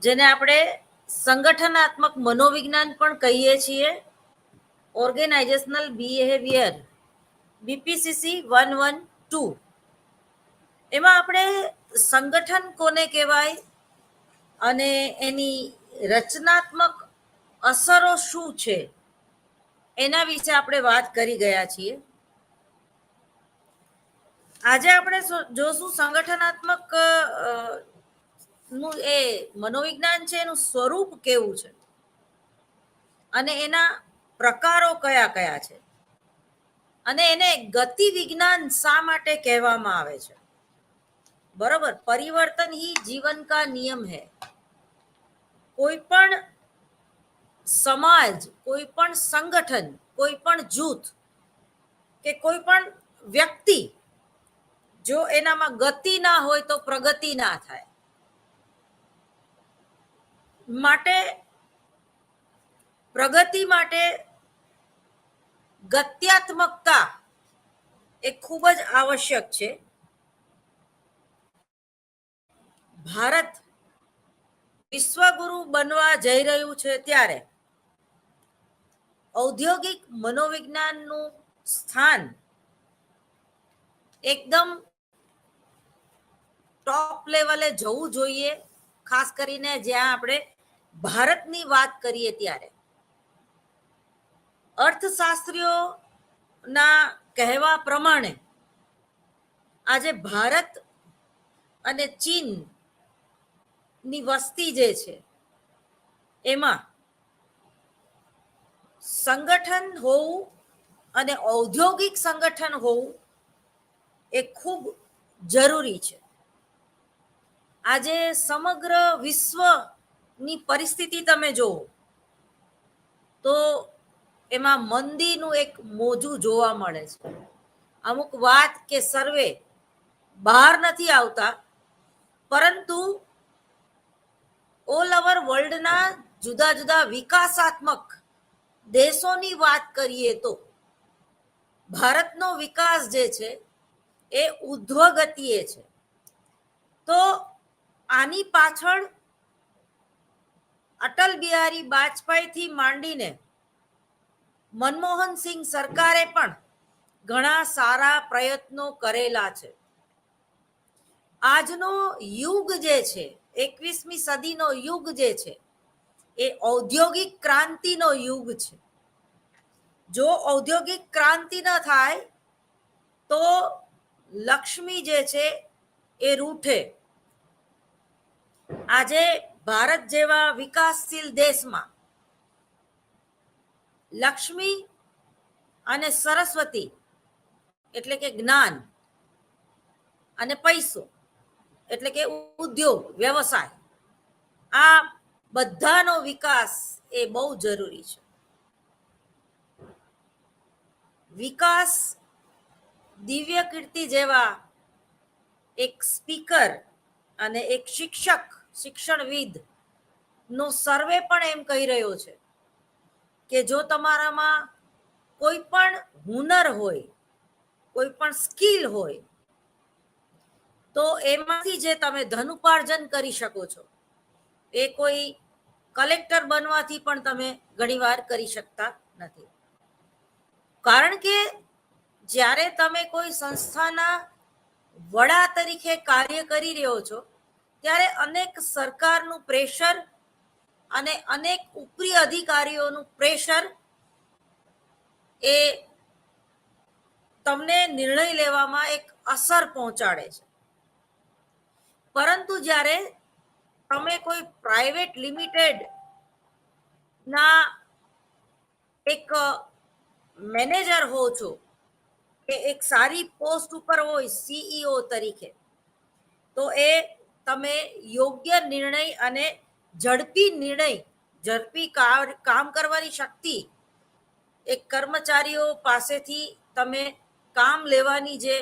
જેને આપણે સંગઠનાત્મક મનોવિજ્ઞાન પણ કહીએ છીએ. Organisational behaviour, BPCC 112. એમાં આપણે સંગઠન કોને કહેવાય અને એની રચનાત્મક અસરો શું છે એના વિશે આપણે વાત કરી ગયા છીએ. આજે આપણે જોશું સંગઠનાત્મક નું એ મનોવિજ્ઞાન છે એનું સ્વરૂપ કેવું છે અને એના પ્રકારો કયા કયા છે અને એને ગતિ વિજ્ઞાન શા માટે કહેવામાં આવે છે. બરોબર, પરિવર્તન ही जीवन का नियम है. કોઈ પણ સમાજ, કોઈ પણ સંગઠન, કોઈ પણ જૂથ કે કોઈ પણ વ્યક્તિ જો એનામાં ગતિ ના હોય તો પ્રગતિ ના થાય. માટે પ્રગતિ માટે ગત્યાત્મકતા એ ખૂબ જ આવશ્યક છે. ભારત વિશ્વગુરુ બનવા જઈ રહ્યું છે ત્યારે ઔદ્યોગિક મનોવિજ્ઞાનનું સ્થાન એકદમ ટોપ લેવલે જવું જોઈએ. ખાસ કરીને જ્યાં આપણે ભારતની વાત કરીએ ત્યારે અર્થશાસ્ત્રીઓના કહેવા પ્રમાણે આજે ભારત અને ચીન ની વસ્તી જે છે એમાં સંગઠન હોવું અને ઔદ્યોગિક સંગઠન હોવું એ ખૂબ જરૂરી છે. આજે સમગ્ર વિશ્વની પરિસ્થિતિ તમે જુઓ તો એમાં મંદીનું એક મોજું જોવા મળે છે. અમુક વાત કે સર્વે બહાર નથી આવતા, પરંતુ ઓલ ઓવર વર્લ્ડના જુદા જુદા વિકાસાત્મક દેશોની વાત કરીએ તો ભારતનો વિકાસ જે છે એ ઉધ્વ ગતિએ છે. તો આની પાછળ અટલ બિહારી વાજપેયીથી માંડીને મનમોહન સિંહ સરકારે પણ ઘણા સારા પ્રયત્નો કરેલા છે. આજનો યુગ જે છે, 21મી સદીનો યુગ જે છે એ ઔદ્યોગિક ક્રાંતિનો યુગ છે. જો ઔદ્યોગિક ક્રાંતિ ન થાય તો લક્ષ્મી જે છે એ રૂઠે. આજે ભારત જેવા વિકાસશીલ દેશમાં લક્ષ્મી અને સરસ્વતી એટલે કે જ્ઞાન અને પૈસો એટલે કે ઉદ્યોગ વ્યવસાય, આ બધાનો વિકાસ એ બહુ જરૂરી છે. વિકાસ દિવ્ય કીર્તિ જેવા એક સ્પીકર અને એક શિક્ષણવિદ નો સર્વે પણ એમ કહી રહ્યો છે કે જો તમારામાં કોઈ પણ હુનર હોય, કોઈ પણ સ્કિલ હોય તો એમાંથી જે તમે ધન ઉપાર્જન કરી શકો છો એ કોઈ કલેક્ટર બનવાથી પણ તમે ઘણીવાર કરી શકતા નથી. કારણ કે જ્યારે તમે કોઈ સંસ્થાના વડા તરીકે કાર્ય કરી રહ્યો છો ત્યારે અનેક સરકારનું પ્રેશર અને અનેક ઉપરી અધિકારીઓનું પ્રેશર એ તમને નિર્ણય લેવામાં એક અસર પહોંચાડે છે. પરંતુ જ્યારે તમે કોઈ પ્રાઇવેટ લિમિટેડ ના એક મેનેજર હો છો કે એક સારી પોસ્ટ ઉપર હોય સીઈઓ તરીકે, તો એ તમે યોગ્ય નિર્ણય અને ઝડપી કામ કરવાની શક્તિ એક કર્મચારીઓ પાસેથી તમે કામ લેવાની જે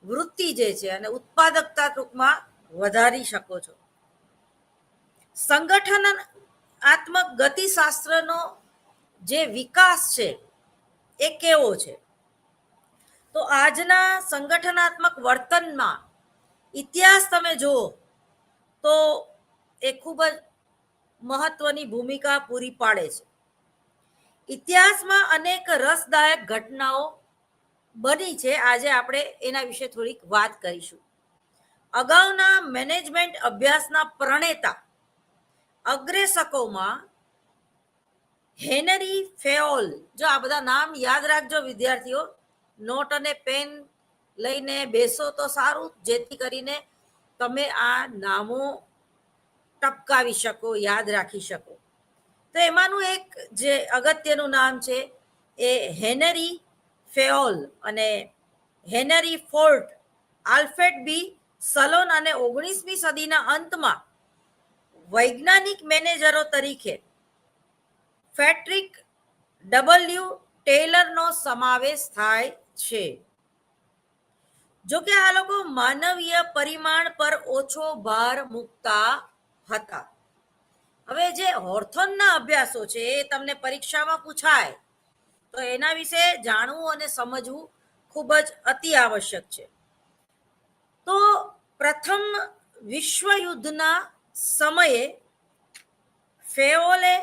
વૃત્તિ જે છે અને ઉત્પાદકતા ટૂંકમાં વધારી શકો છો. સંગઠનાત્મક ગતિશાસ્ત્રનો જે વિકાસ છે એ કેવો છે? તો આજના સંગઠનાત્મક વર્તનમાં ઇતિહાસ તમે જુઓ તો એ ખૂબ જ મહત્વની ભૂમિકા પૂરી પાડે છે. ઇતિહાસમાં અનેક રસદાયક ઘટનાઓ બની છે. આજે આપણે એના વિશે થોડીક વાત કરીશું. અગાઉના મેનેજમેન્ટ અભ્યાસના પ્રણેતા અગ્રેસકોમાં હેનરી ફેઓલ, જો આ બધા નામ યાદ રાખજો વિદ્યાર્થીઓ, નોટ અને પેન લઈને બેસો તો સારું, જેથી કરીને તમે આ નામો ટપકાવી શકો, યાદ રાખી શકો. તો એમાંનું એક જે અગત્યનું નામ છે એ હેનરી ફેઓલ અને હેનરી ફોર્ટ, આલ્ફ્રેડ બી સલોન અને 19મી સદીના અંતમાં વૈજ્ઞાનિક મેનેજરો તરીકે ફેડરિક ડબલ્યુ ટેલરનો સમાવેશ થાય છે. જો કે આ લોકો માનવીય પરિમાણ પર ઓછો ભાર મૂકતા હતા. હવે જે હોર્થોનના અભ્યાસો છે એ તમને પરીક્ષામાં પૂછાય તો એના વિશે જાણવું અને સમજવું ખૂબ જ અતિ આવશ્યક છે. તો પ્રથમ વિશ્વયુદ્ધના સમયે ફેઓલે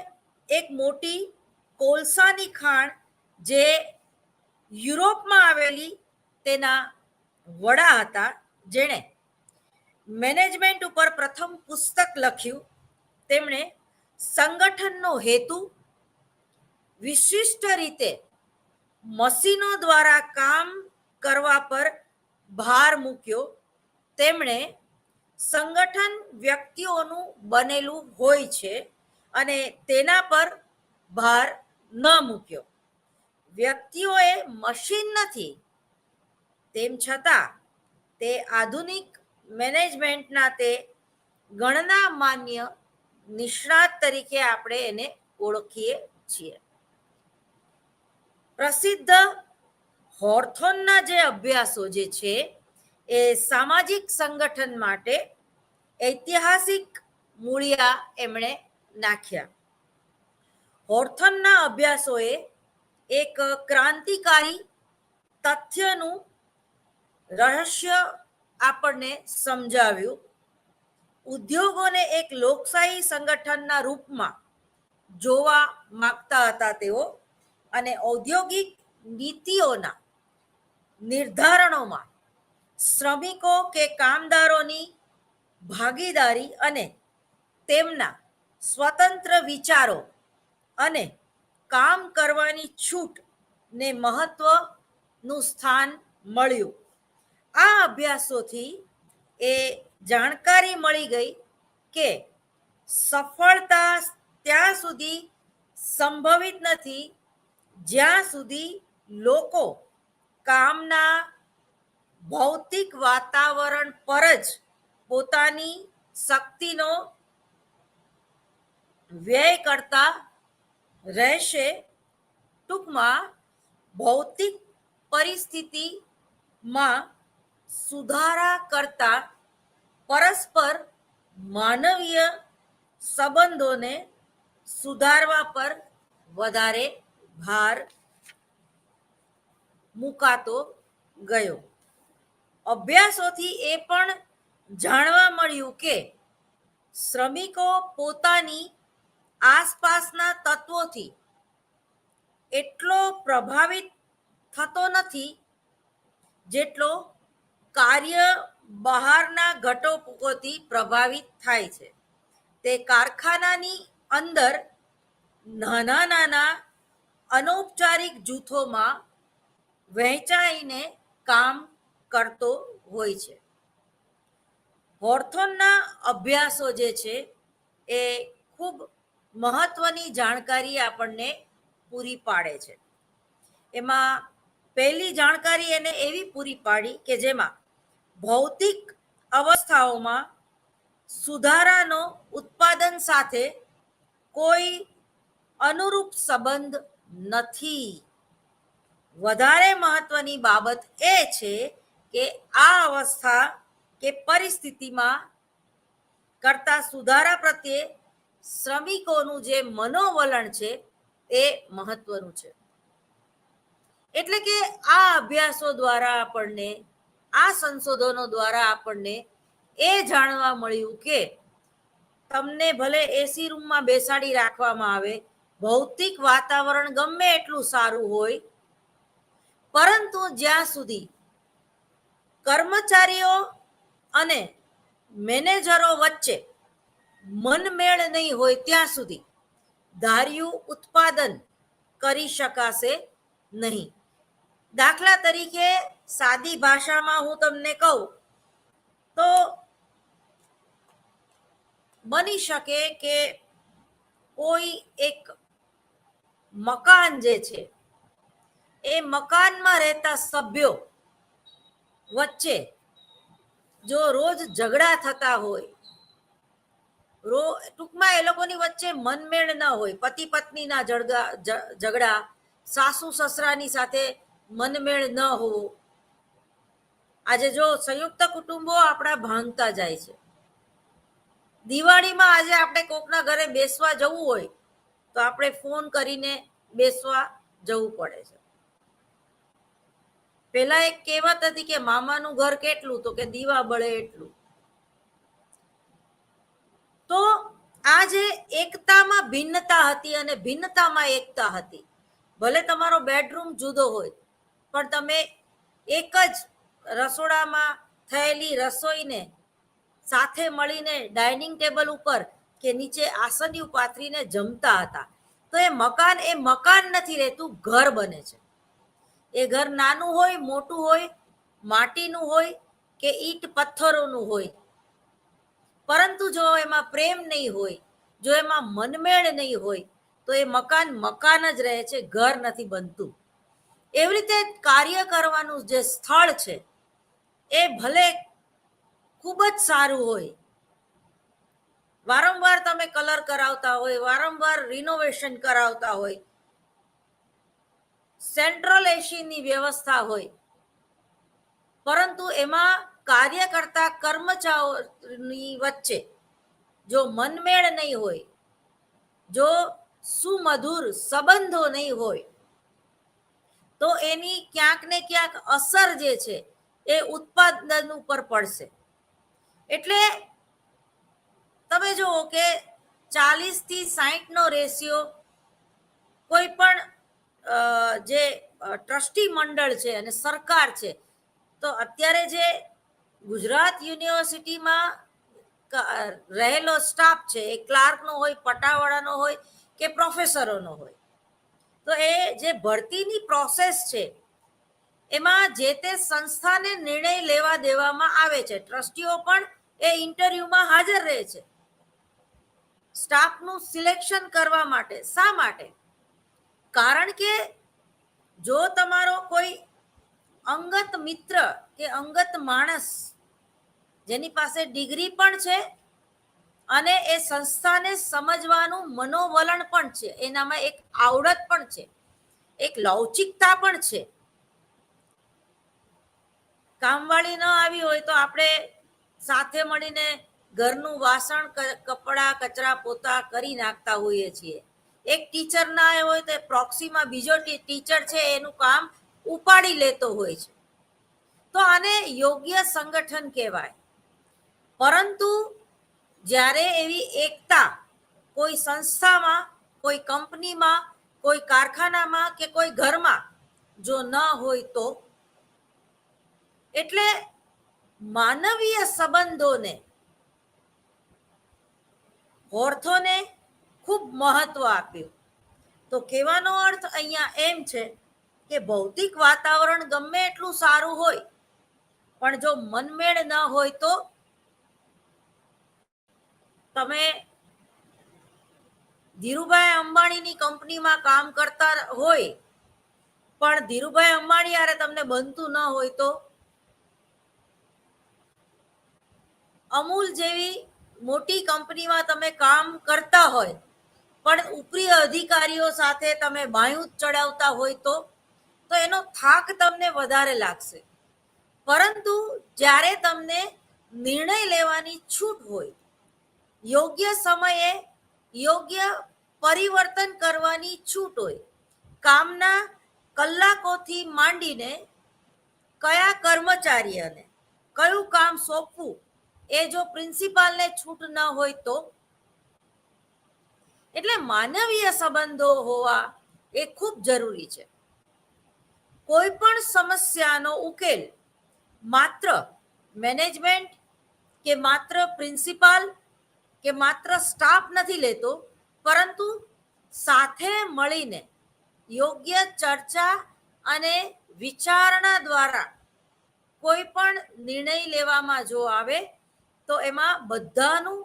એક મોટી કોલસાની ખાણ જે યુરોપમાં આવેલી તેના વડા હતા, જેણે મેનેજમેન્ટ ઉપર પ્રથમ પુસ્તક લખ્યું. તેમણે સંગઠનનો હેતુ, વિશિષ્ટ રીતે મશીનો દ્વારા કામ કરવા પર ભાર મૂક્યો. તેમણે સંગઠન વ્યક્તિઓનું બનેલું હોય છે અને તેના પર ભાર ન મૂક્યો. વ્યક્તિઓએ મશીન નથી, તેમ છતાં તે આધુનિક મેનેજમેન્ટના તે ગણના માન્ય નિષ્ણાત તરીકે આપણે એને ઓળખીએ છીએ. પ્રસિદ્ધ હોર્થોનના જે અભ્યાસો જે છે એ સામાજિક સંગઠન માટે ઐતિહાસિક મૂળિયા એમણે નાખ્યા. હોર્થોનના અભ્યાસોએ એક ક્રાંતિકારી તથ્યનું રહસ્ય આપણને સમજાવ્યું. ઉદ્યોગોને એક લોકશાહી સંગઠનના રૂપમાં જોવા માંગતા હતા તેઓ, અને ઔદ્યોગિક નીતિઓના નિર્ધારણોમાં શ્રમિકો કે કામદારોની ભાગીદારી અને તેમના સ્વતંત્ર વિચારો અને કામ કરવાની છૂટને મહત્વનું સ્થાન મળ્યું. આ અભ્યાસોથી એ જાણકારી મળી ગઈ કે સફળતા ત્યાં સુધી સંભવિત નથી જ્યાં સુધી લોકો કામના ભૌતિક વાતાવરણ પર જ પોતાની શક્તિનો વ્યય કરતા રહેશે. ટૂંકમાં ભૌતિક પરિસ્થિતિમાં સુધારા કરતા પરસ્પર માનવીય સંબંધોને સુધારવા પર વધારે ભાર મુકાતો ગયો. અભ્યાસોથી એ પણ જાણવા મળ્યું કે શ્રમિકો પોતાની આસપાસના તત્વોથી એટલો પ્રભાવિત થતો નથી જેટલો કાર્ય બહારના ઘટકોથી પ્રભાવિત થાય છે. તે કારખાનાની અંદર નાના નાના અનૌપચારિક જૂથોમાં વહેંચાઈને કામ કરતો હોય છે. હોર્થોનના અભ્યાસો જે છે એ ખૂબ મહત્વની જાણકારી આપણને પૂરી પાડે છે. એમાં પહેલી જાણકારી એને એવી પૂરી પાડી કે જેમાં ભૌતિક અવસ્થાઓમાં સુધારાનો ઉત્પાદન સાથે કોઈ અનુરૂપ સંબંધ નથી. વધારે મહત્વની બાબત એ છે કે આ અવસ્થા કે પરિસ્થિતિમાં કરતા સુધારા પ્રત્યે શ્રમિકોનું જે મનોવલણ છે એ મહત્વનું છે. એટલે કે આ અભ્યાસો દ્વારા આપણને, આ સંશોધનો દ્વારા આપણને એ જાણવા મળ્યું કે તમને ભલે એસી રૂમમાં બેસાડી રાખવામાં આવે, ભૌતિક વાતાવરણ ગમે એટલું સારું હોય, પરંતુ જ્યાં સુધી કર્મચારીઓ અને મેનેજરો વચ્ચે મનમેળ નહીં હોય ત્યાં સુધી ધાર્યું ઉત્પાદન કરી શકાશે નહીં. દાખલા તરીકે સાદી ભાષામાં હું તમને કહું તો બની શકે કે કોઈ એક મકાન જે છે એ મકાનમાં રહેતા સભ્યો વચ્ચે જો રોજ ઝઘડા થતા હોય, ટૂંકમાં એ લોકોની વચ્ચે મનમેળ ન હોય, પતિ પત્નીના ઝઘડા, સાસુ સસરાની સાથે મનમેળ ન હોવો. આજે જો સંયુક્ત કુટુંબો આપણા ભાંગતા જાય છે. દિવાળીમાં આજે આપણે કોકના ઘરે બેસવા જવું હોય તો આપણે ફોન કરીને બેસવા જવું પડે છે. પેલા એક કહેવત હતી કે મામાનું ઘર કેટલું, તો કે દીવા બળે એટલું. તો આ જે એકતામાં ભિન્નતા હતી અને ભિન્નતામાં એકતા હતી. ભલે તમારો બેડરૂમ જુદો હોય, પણ તમે એક જ રસોડામાં થયેલી રસોઈને સાથે મળીને ડાઇનિંગ ટેબલ ઉપર કે નીચે આસનિયું પાથરીને જમતા હતા. તો એ મકાન નથી રહેતું, ઘર બને છે. એ ઘર નાનું હોય, મોટું હોય, માટીનું હોય કે ઈંટ પથ્થરોનું હોય, પરંતુ જો એમાં પ્રેમ નહીં હોય, જો એમાં મનમેળ નહીં હોય, તો એ મકાન જ રહે છે, ઘર નથી બનતું. એવી રીતે કાર્ય કરવાનું જે સ્થળ છે એ ભલે ખૂબ જ સારું હોય, વારંવાર તમે કલર કરાવતા હોય, વારંવાર રિનોવેશન કરાવતા હોય, સેન્ટ્રલ એસીની વ્યવસ્થા હોય, પરંતુ એમાં કાર્ય કરતા કર્મચારીઓની વચ્ચે જો મનમેળ નહીં હોય, જો સુમધુર સંબંધો નહીં હોય, તો એની ક્યાંક ને ક્યાંક અસર જે છે એ ઉત્પાદન ઉપર પડશે. એટલે તમે જુઓ કે 40:60 રેશિયો કોઈ પણ જે ટ્રસ્ટી મંડળ છે અને સરકાર છે, તો અત્યારે જે ગુજરાત યુનિવર્સિટીમાં રહેલો સ્ટાફ છે એ ક્લાર્કનો હોય, પટાવાળાનો હોય કે પ્રોફેસરોનો હોય, તો એ જે ભરતીની પ્રોસેસ છે એમાં જે તે સંસ્થાને નિર્ણય લેવા દેવામાં આવે છે. ટ્રસ્ટીઓ પણ એ ઇન્ટરવ્યુમાં હાજર રહે છે સ્ટાફનું સિલેક્શન કરવા માટે. શા માટે? કારણ કે જો તમારો કોઈ અંગત મિત્ર કે અંગત માણસ જેની પાસે ડિગ્રી પણ છે અને એ સંસ્થાને સમજવાનું મનોવલણ પણ છે, એનામાં એક આવડત પણ છે, એક લવચિકતા પણ છે. કામવાળી ન આવી હોય તો આપણે સાથે મળીને ઘરનું વાસણ, કપડા, કચરા પોતા કરી નાખતા હોઈએ છીએ. એક ટીચર ના આવ્યો હોય તો પ્રોક્સીમાં બીજો ટીચર છે એનું કામ ઉપાડી લેતો હોય છે. તો આને યોગ્ય સંગઠન કહેવાય. પરંતુ જ્યારે એવી એકતા કોઈ સંસ્થામાં, કોઈ કંપનીમાં, કોઈ કારખાનામાં કે કોઈ ઘરમાં જો ન હોય તો, એટલે માનવીય સંબંધોને, ઓર્થોને ખૂબ મહત્વ આપ્યું. તો કહેવાનો અર્થ અહીંયા એમ છે કે ભૌતિક વાતાવરણ ગમે એટલું સારું હોય, પણ જો મનમેળ ન હોય તો તમે ધીરુભાઈ અંબાણીની કંપનીમાં કામ કરતા હોય, પણ ધીરુભાઈ અંબાણી યારે તમને બનતું ન હોય તો, અમૂલ જેવી મોટી કંપનીમાં તમે કામ કરતા હોય પણ ઉપરી અધિકારીઓ સાથે તમે બાયું ચડાવતા હોય તો એનો થાક તમને વધારે લાગશે. પરંતુ જ્યારે તમને નિર્ણય લેવાની છૂટ હોય, યોગ્ય સમયે યોગ્ય પરિવર્તન કરવાની છૂટ હોય, કામના કલાકોથી માંડીને કયા કર્મચારીઓને કયું કામ સોંપવું એ જો પ્રિન્સિપાલને છૂટ ન હોય તો એટલે માનવીય સંબંધો હોવા એ ખૂબ જરૂરી છે. કોઈ પણ સમસ્યાનો ઉકેલ માત્ર મેનેજમેન્ટ કે માત્ર પ્રિન્સિપાલ કે માત્ર સ્ટાફ નથી લેતો, પરંતુ સાથે મળીને યોગ્ય ચર્ચા અને વિચારણા દ્વારા કોઈ પણ નિર્ણય લેવામાં જો આવે તો એમાં બધાનું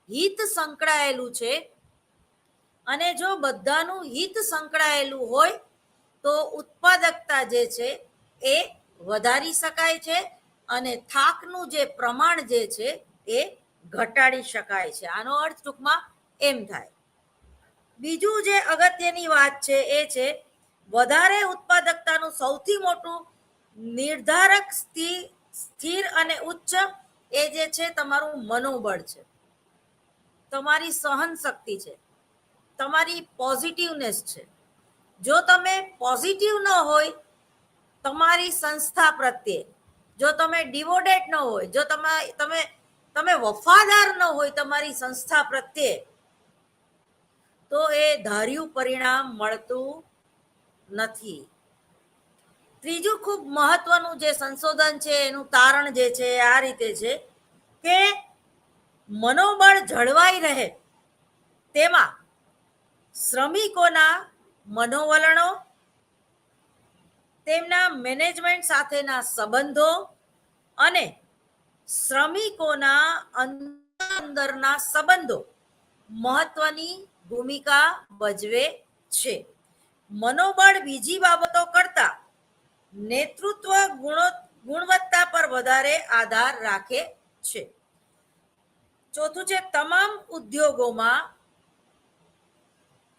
હિત સંકળાયેલું છે. અને જો બધાનું હિત સંકળાયેલું હોય તો ઉત્પાદકતા જે છે એ વધારી શકાય છે અને થાકનું જે પ્રમાણ જે છે એ ઘટાડી શકાય છે. આનો અર્થ ટૂંકમાં એમ થાય. બીજું જે અગત્યની વાત છે એ છે વધારે ઉત્પાદકતાનું સૌથી મોટું નિર્ધારક સ્થિર અને ઉચ્ચ એ જે છે તમારું મનોબળ છે, તમારી સહન શક્તિ છે, તમારી પોઝિટિવનેસ છે. જો તમે પોઝિટિવ ન હોય તમારી સંસ્થા પ્રત્યે, જો તમે ડિવોટેડ ન હોય, જો તમે વફાદાર ન હોય તમારી સંસ્થા પ્રત્યે, તો એ ધાર્યું પરિણામ મળતું નથી. ત્રીજું ખૂબ મહત્વનું જે સંશોધન છે એનું તારણ જે છે આ રીતે છે કે મનોબળ જળવાઈ રહે તેમાં શ્રમિકોના મનોવલણો, તેમના મેનેજમેન્ટ સાથેના સંબંધો અને શ્રમિકોના અંદરના સંબંધો મહત્વની ભૂમિકા ભજવે છે. મનોબળ બીજી બાબતો કરતા નેતૃત્વ ગુણવત્તા પર વધારે આધાર રાખે છે. ચોથું છે તમામ ઉદ્યોગોમાં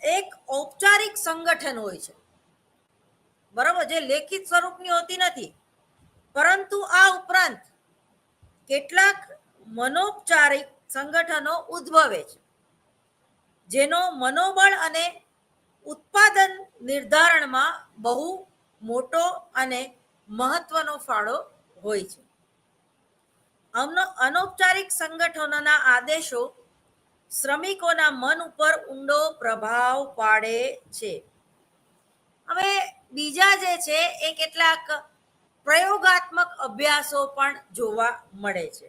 એક ઔપચારિક સંગઠન હોય છે, બરાબર, જે લેખિત સ્વરૂપની હોતી નથી, પરંતુ આ ઉપરાંત કેટલાક મનોપચારિક સંગઠનો ઉદ્ભવે છે જેનો મનોબળ અને ઉત્પાદન નિર્ધારણમાં બહુ મોટો અને મહત્વનો ફાળો હોય છે. અનૌપચારિક સંગઠનોના આદેશો શ્રમિકોના મન ઉપર ઊંડો પ્રભાવ પાડે છે. હવે બીજા જે છે એ કેટલાક પ્રયોગાત્મક અભ્યાસો પણ જોવા મળે છે.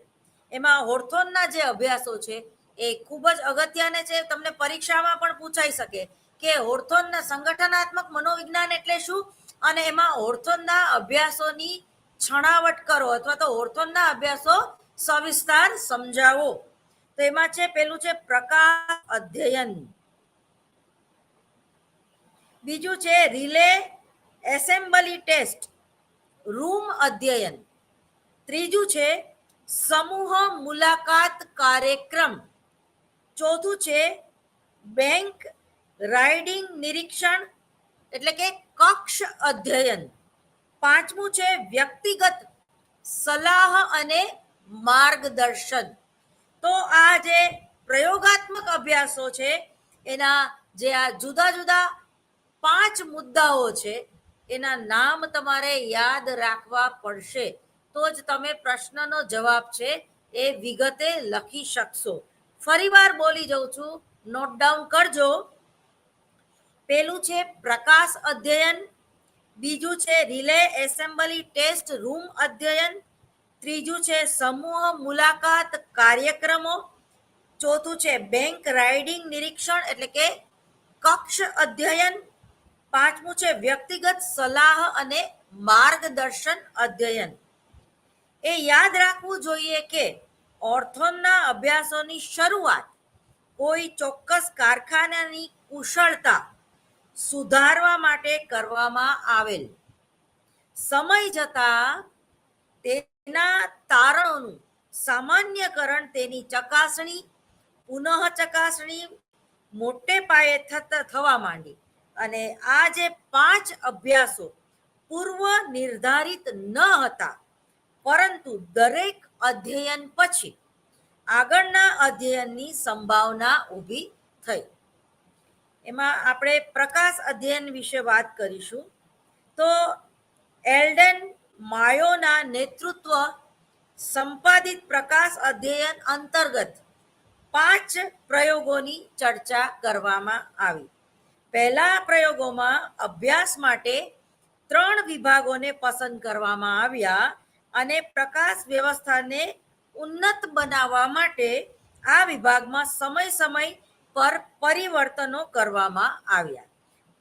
એમાં હોર્થોનના જે અભ્યાસો છે એ ખૂબ જ અગત્યના છે. તમને પરીક્ષામાં પણ પૂછાઈ શકે કે હોર્થોનના સંગઠનાત્મક મનોવિજ્ઞાન એટલે શું, અને એમાં હોર્થોનના અભ્યાસોની છણાવટ કરો અથવા તો હોર્થોનના અભ્યાસો સવિસ્તાર સમજાવો. તો એમાં છે પેલું છે પ્રકાશ અધ્યયન, બીજું છે રિલે એસેમ્બલી ટેસ્ટ રૂમ અધ્યયન, ત્રીજું છે સમૂહ મુલાકાત કાર્યક્રમ, ચોથું છે બેંક રાઇડિંગ નિરીક્ષણ એટલે કે કક્ષ અધ્યયન, પાંચમું છે વ્યક્તિગત સલાહ અને માર્ગદર્શન. તો આ જે પ્રયોગાત્મક અભ્યાસો છે એના જે આ જુદા જુદા 5 મુદ્દાઓ છે એના નામ તમારે યાદ રાખવા પડશે, તો જ તમે પ્રશ્નનો જવાબ છે એ વિગતે લખી શકશો. ફરીવાર બોલી જાઉં છું, નોટ ડાઉન કરજો. પેલું છે પ્રકાશ અધ્યયન, બીજું છે રિલે એસેમ્બલી ટેસ્ટ રૂમ અધ્યયન, ત્રીજું છે સમૂહ મુલાકાત કાર્યક્રમો, ચોથું છે બેંક રાઇડિંગ નિરીક્ષણ એટલે કે કક્ષ અધ્યયન, પાંચમું છે વ્યક્તિગત સલાહ અને માર્ગદર્શન અધ્યયન. એ યાદ રાખવું જોઈએ કે ઓર્થોનના અભ્યાસોની શરૂઆત કોઈ ચોક્કસ કારખાનાની કુશળતા સુધારવા માટે કરવામાં આવેલ. સમય જતા તેના તારણોનું સામાન્યકરણ, તેની ચકાસણી, પુનઃ ચકાસણી મોટે પાયે થવા માંડી અને આ જે 5 અભ્યાસો પૂર્વ નિર્ધારિત ન હતા, પરંતુ દરેક અધ્યયન પછી આગળના અધ્યયનની સંભાવના ઊભી થઈ. એમાં આપણે પ્રકાશ અધ્યયન વિશે વાત કરીશું. તો એલ્ડન માયોના નેતૃત્વ સંપાદિત પ્રકાશ અધ્યયન અંતર્ગત 5 પ્રયોગોની ચર્ચા કરવામાં આવી. પહેલા પ્રયોગોમાં અભ્યાસ માટે 3 વિભાગોને પસંદ કરવામાં આવ્યા અને પ્રકાશ વ્યવસ્થાને ઉન્નત બનાવવા માટે આ વિભાગમાં સમય પર પરિવર્તનો કરવામાં આવ્યા.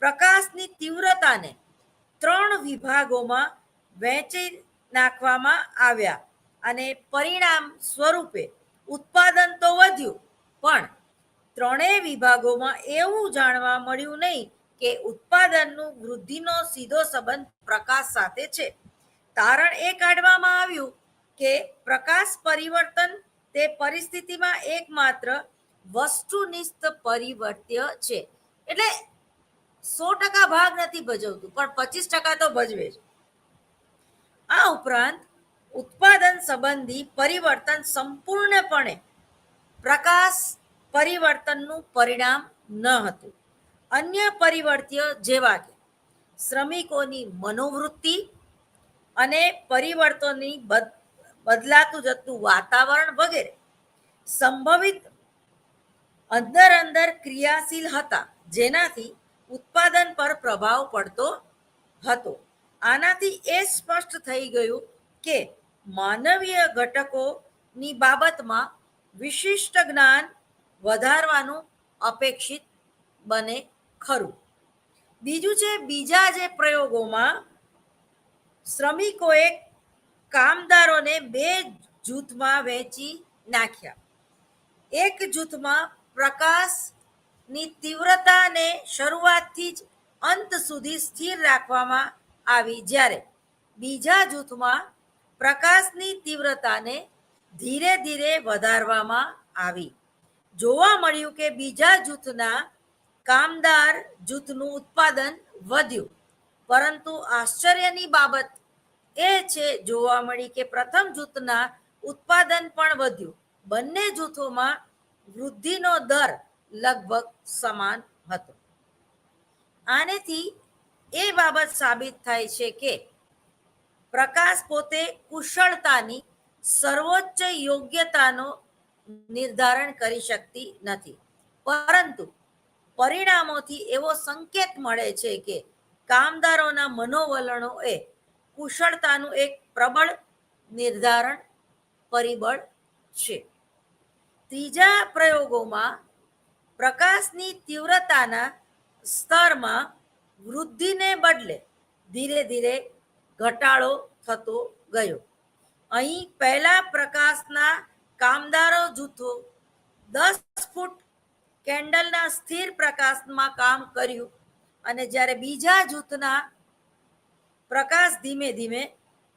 પ્રકાશની તીવ્રતાને 3 વિભાગોમાં વહેંચી નાખવામાં આવ્યા અને પરિણામ સ્વરૂપે ઉત્પાદન તો વધ્યું, પણ 3 વિભાગોમાં એવું જાણવા મળ્યું નહીં કે ઉત્પાદનનું વૃદ્ધિનો સીધો સંબંધ પ્રકાશ સાથે છે. તારણ એ કાઢવામાં આવ્યું કે પ્રકાશ પરિવર્તન તે પરિસ્થિતિમાં એકમાત્ર વસ્તુનિષ્ઠ પરિવર્ત્ય છે. એટલે 100% ભાગ નથી ભજવતું, પણ 25% તો ભજવે છે. આ ઉપરાંત ઉત્પાદન સંબંધી પરિવર્તન સંપૂર્ણપણે પ્રકાશ પરિવર્તનનું પરિણામ ન હતું. અન્ય પરિવર્ત્ય જેવા કે શ્રમિકોની મનોવૃત્તિ અને પરિવર્તનની બદલાતું જતું વાતાવરણ વગેરે સંભવિત અંદર ક્રિયાશીલ હતા, જેનાથી ઉત્પાદન પર પ્રભાવ પડતો હતો. આનાથી એ સ્પષ્ટ થઈ ગયું કે માનવીય ઘટકોની બાબતમાં વિશિષ્ટ જ્ઞાન વધારવાનું અપેક્ષિત બને ખરું. બીજું છે, બીજા જે પ્રયોગોમાં શ્રમિકોએ કામદારોને 2 જૂથમાં વહેંચી નાખ્યા. એક જૂથમાં પ્રકાશની તીવ્રતાને શરૂઆતથી જ અંત સુધી સ્થિર રાખવામાં આવી, જ્યારે બીજા જૂથમાં પ્રકાશની તીવ્રતાને ધીરે ધીરે વધારવામાં આવી. જોવા મળ્યું કે બીજા જૂથના કામદાર જૂથનું ઉત્પાદન વધ્યું, પરંતુ આશ્ચર્યની બાબત એ છે જોવા મળી કે પ્રથમ જૂથના ઉત્પાદન પણ વધ્યું. બંને જૂથોમાં વૃદ્ધિનો દર લગભગ સમાન હતો. આનેથી એ બાબત સાબિત થાય છે કે પ્રકાશ પોતે કુશળતાની સર્વોચ્ચ યોગ્યતાનો નિર્ધારણ કરી શકતી નથી, પરંતુ પરિણામોથી એવો સંકેત મળે છે કે કામદારોના મનોવલણો એ કુશળતાનું એક પ્રબળ નિર્ધારણ પરિબળ છે. ત્રીજા પ્રયોગોમાં પ્રકાશની તીવ્રતાના સ્તરમાં વૃદ્ધિને બદલે ધીરે ધીરે ઘટાડો થતો ગયો. અહીં પહેલા પ્રકાશના કામદારો જૂથો 10 ફૂટ કેન્ડલના સ્થિર પ્રકાશમાં કામ કર્યું, અને જ્યારે બીજા જૂથના પ્રકાશ ધીમે ધીમે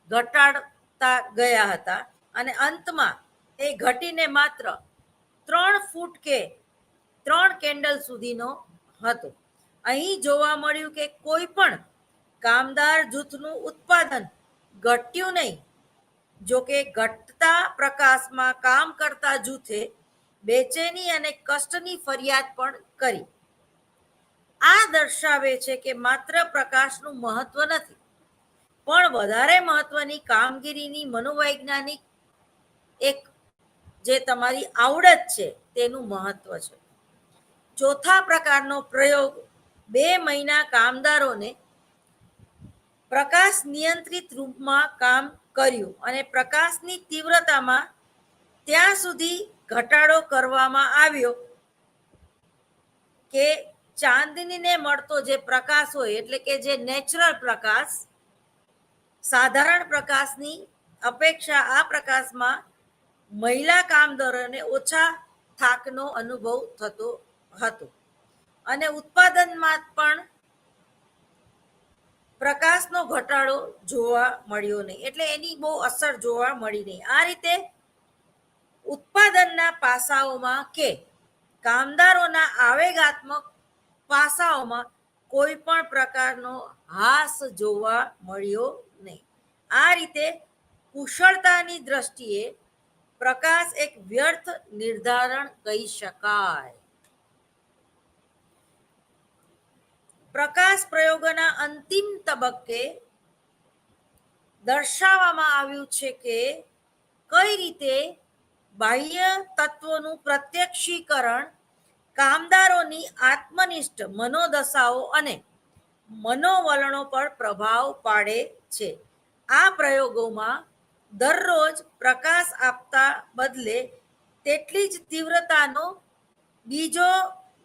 ઘટાડતા ગયા હતા અને અંતમાં એ ઘટીને માત્ર 3 ફૂટ કે 3 કેન્ડલ સુધીનો હતો. અહીં જોવા મળ્યું કે કોઈ પણ કામદાર જૂથનું ઉત્પાદન ઘટ્યું નહીં. જોકે ઘટતા પ્રકાશમાં કામ કરતા જૂથે બેચેની અને કષ્ટની ફરિયાદ પણ કરી. આ દર્શાવે છે કે માત્ર પ્રકાશનું મહત્વ નથી, પણ વધારે મહત્વની કામગીરીની મનોવૈજ્ઞાનિક એક જે તમારી આવડત છે તેનું મહત્વ છે. ચોથા પ્રકારનો પ્રયોગ 2 મહિના કામદારોને પ્રકાશ નિયંત્રિત રૂપમાં કામ કર્યું અને પ્રકાશની તીવ્રતામાં ત્યાં સુધી ઘટાડો કરવામાં આવ્યો કે ચાંદનીને મળતો જે પ્રકાશ હોય, એટલે કે જે નેચરલ પ્રકાશ, સાધારણ પ્રકાશની અપેક્ષા આ પ્રકાશમાં મહિલા કામદારોને ઓછા થાકનો અનુભવ થતો હતો અને ઉત્પાદનમાં પણ પ્રકાશનો ઘટાડો જોવા મળ્યો નહીં, એટલે એની બહુ અસર જોવા મળી નહીં. આ રીતે ઉત્પાદનના પાસાઓમાં કે કામદારોના આવેગાત્મક પાસાઓમાં કોઈ પણ પ્રકારનો હાસ જોવા મળ્યો નહીં. આ રીતે કુશળતાની દ્રષ્ટિએ પ્રકાશ એક વ્યર્થ નિર્ધારણ કહી શકાય. પ્રકાશ પ્રયોગોના અંતિમ તબક્કે દર્શાવવામાં આવ્યું છે કે કઈ રીતે બાહ્ય તત્વોનું પ્રત્યક્ષીકરણ કામદારોની આત્મનિષ્ઠ મનોદશાઓ અને મનોવલણો પર પ્રભાવ પાડે છે. આ પ્રયોગોમાં દરરોજ પ્રકાશ આપતા બદલે તેટલી જ તીવ્રતાનો બીજો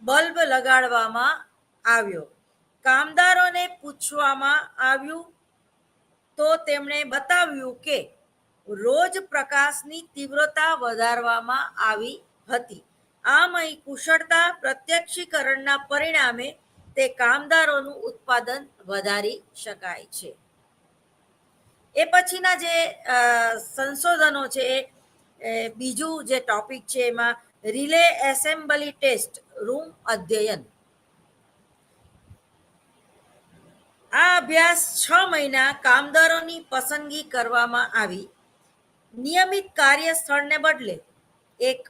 બલ્બ લગાડવામાં આવ્યો. કામદારોને પૂછવામાં આવ્યું તો તેમણે બતાવ્યું કે રોજ પ્રકાશની તીવ્રતા વધારવામાં આવી હતી. આમ અહીં કુશળતા પ્રત્યક્ષીકરણના પરિણામે તે કામદારોનું ઉત્પાદન વધારી શકાય છે. એ પછીના જે સંશોધનો છે એ બીજું જે ટોપિક છે એમાં રિલે એસેમ્બલી ટેસ્ટ રૂમ અધ્યયન. આ અભ્યાસ 6 મહિના કામદારોની પસંદગી કરવામાં આવી. નિયમિત કાર્યસ્થળને બદલે એક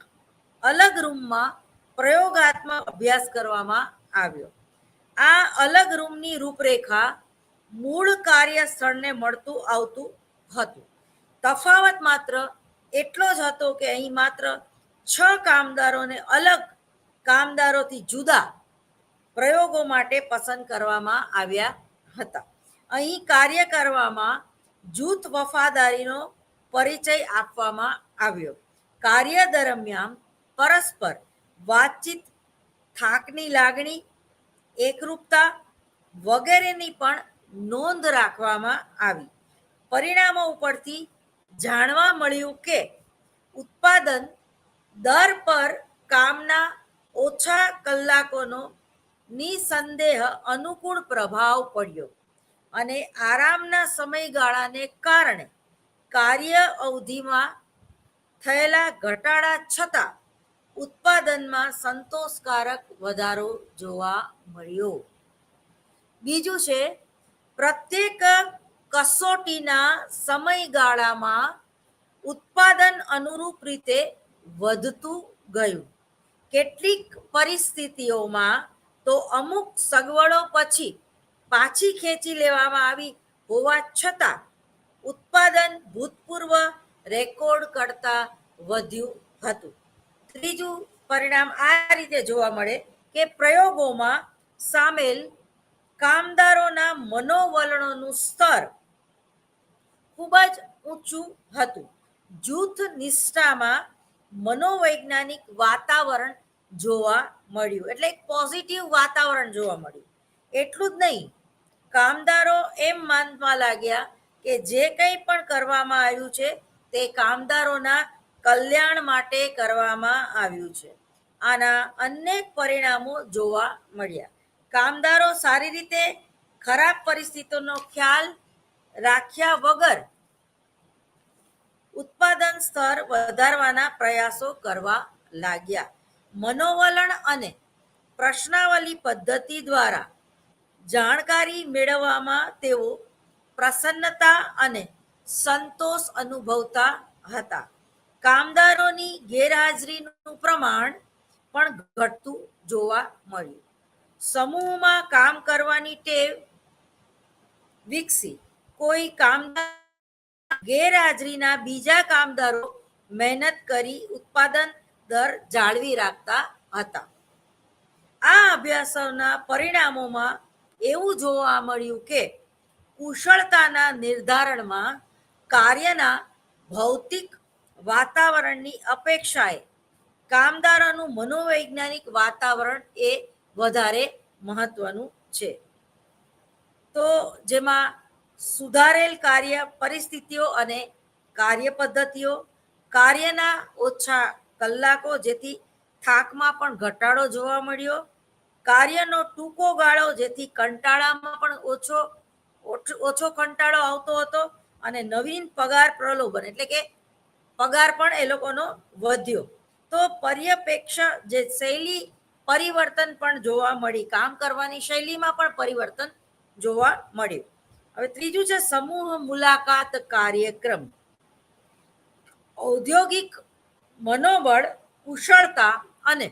અલગ રૂમમાં પ્રયોગાત્મક અભ્યાસ કરવામાં આવ્યો. આ અલગ રૂમની રૂપરેખા મૂળ કાર્યસ્થળને મળતું આવતું હતું. તફાવત માત્ર એટલો જ હતો કે અહીં માત્ર 6 કામદારોને અલગ કામદારોથી જુદા પ્રયોગો માટે પસંદ કરવામાં આવ્યા હતા. અહીં કાર્ય કરવામાં જૂથ વફાદારીનો પરિચય આપવામાં આવ્યો. કાર્ય દરમિયાન પરસ્પર વાતચીત, થાકની લાગણી, એકરૂપતા વગેરેની પણ નોંધ રાખવામાં આવી. પરિણામો ઉપરથી જાણવા મળ્યું કે ઉત્પાદન દર પર કામના ઓછા કલાકોનો નિસંદેહ અનુકૂળ પ્રભાવ પડ્યો અને આરામના સમયગાળાને કારણે કાર્ય અવધિમાં થયેલા ઘટાડા છતાં ઉત્પાદનમાં સંતોષકારક વધારો જોવા મળ્યો. બીજું છે પ્રત્યેક કસોટીના સમયગાળામાં ઉત્પાદન અનુરૂપ રીતે વધતું ગયું. કેટલીક પરિસ્થિતિઓમાં તો અમુક સગવડો પછી પાછી ખેંચી લેવામાં આવી હોવા છતાં ઉત્પાદન ભૂતપૂર્વ રેકોર્ડ કરતાં વધ્યું હતું. ત્રીજું પરિણામ આ રીતે જોવા મળે કે પ્રયોગોમાં સામેલ કામદારોના મનોવલણોનું સ્તર ખૂબ જ ઊંચું હતું. જૂથ નિષ્ઠામાં મનોવૈજ્ઞાનિક વાતાવરણ જોવા મળ્યું, એટલે એક પોઝિટિવ વાતાવરણ જોવા મળ્યું. એટલું જ નહીં, કામદારો એમ માનવા લાગ્યા કે જે કંઈ પણ કરવામાં આવ્યું છે તે કામદારોના કલ્યાણ માટે કરવામાં આવ્યું છે. આના અનેક પરિણામો જોવા મળ્યા. કામદારો સારી રીતે ખરાબ પરિસ્થિતિનો ખ્યાલ રાખ્યા વગર ઉત્પાદન સ્તર વધારવાના પ્રયાસો કરવા લાગ્યા. મનોવલણ અને પ્રશ્નાવલી પદ્ધતિ દ્વારા જાણકારી મેળવવામાં તેઓ પ્રસન્નતા અને સંતોષ અનુભવતા હતા. કામદારોની ગેરહાજરીનું પ્રમાણ પણ ઘટતું જોવા મળ્યું. સમૂહમાં કામ કરવાની ટેવ વિકસી. કોઈ કામદાર ગેરહાજરીના બીજા કામદારો મહેનત કરી ઉત્પાદન દર જાળવી રાખતા હતા. આ અભ્યાસોના પરિણામોમાં એવું જોવા મળ્યું કે કુશળતાના નિર્ધારણમાં કાર્યના ભૌતિક વાતાવરણની અપેક્ષાએ કામદારોનું મનોવૈજ્ઞાનિક વાતાવરણ એ વધારે મહત્વનું છે. તો જેમાં સુધારેલ કાર્ય પરિસ્થિતિઓ અને કાર્ય પદ્ધતિઓ, કાર્યના ઓછા કલાકો જેથી થાકમાં પણ ઘટાડો જોવા મળ્યો, કાર્યનો ટૂંકો ગાળો જેથી કંટાળામાં પણ ઓછો કંટાળો આવતો હતો અને નવીન પગાર પ્રલોભન એટલે કે પગાર પણ એ લોકોનો વધ્યો. તો પર્યપેક્ષ જે શૈલી પરિવર્તન પણ જોવા મળી, કામ કરવાની શૈલીમાં પણ પરિવર્તન જોવા મળ્યું. હવે ત્રીજું છે સમૂહ મુલાકાત કાર્યક્રમ. ઔદ્યોગિક મનોબળ, કુશળતા અને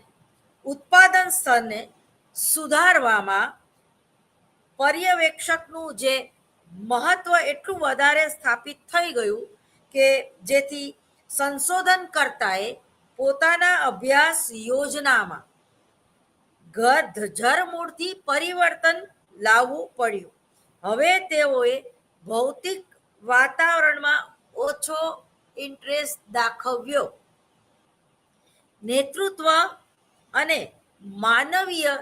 ઉત્પાદન સ્તરને સુધારવામાં પર્યવેક્ષકનું જે મહત્વ એટલું વધારે સ્થાપિત થઈ ગયું કે જેથી સંશોધનકર્તાએ પોતાના અભ્યાસ યોજનામાં જરમૂળથી પરિવર્તન લાવવું પડ્યું. હવે તેઓએ ભૌતિક વાતાવરણમાં ઓછો ઇન્ટરેસ્ટ દાખવ્યો. નેતૃત્વ અને માનવીય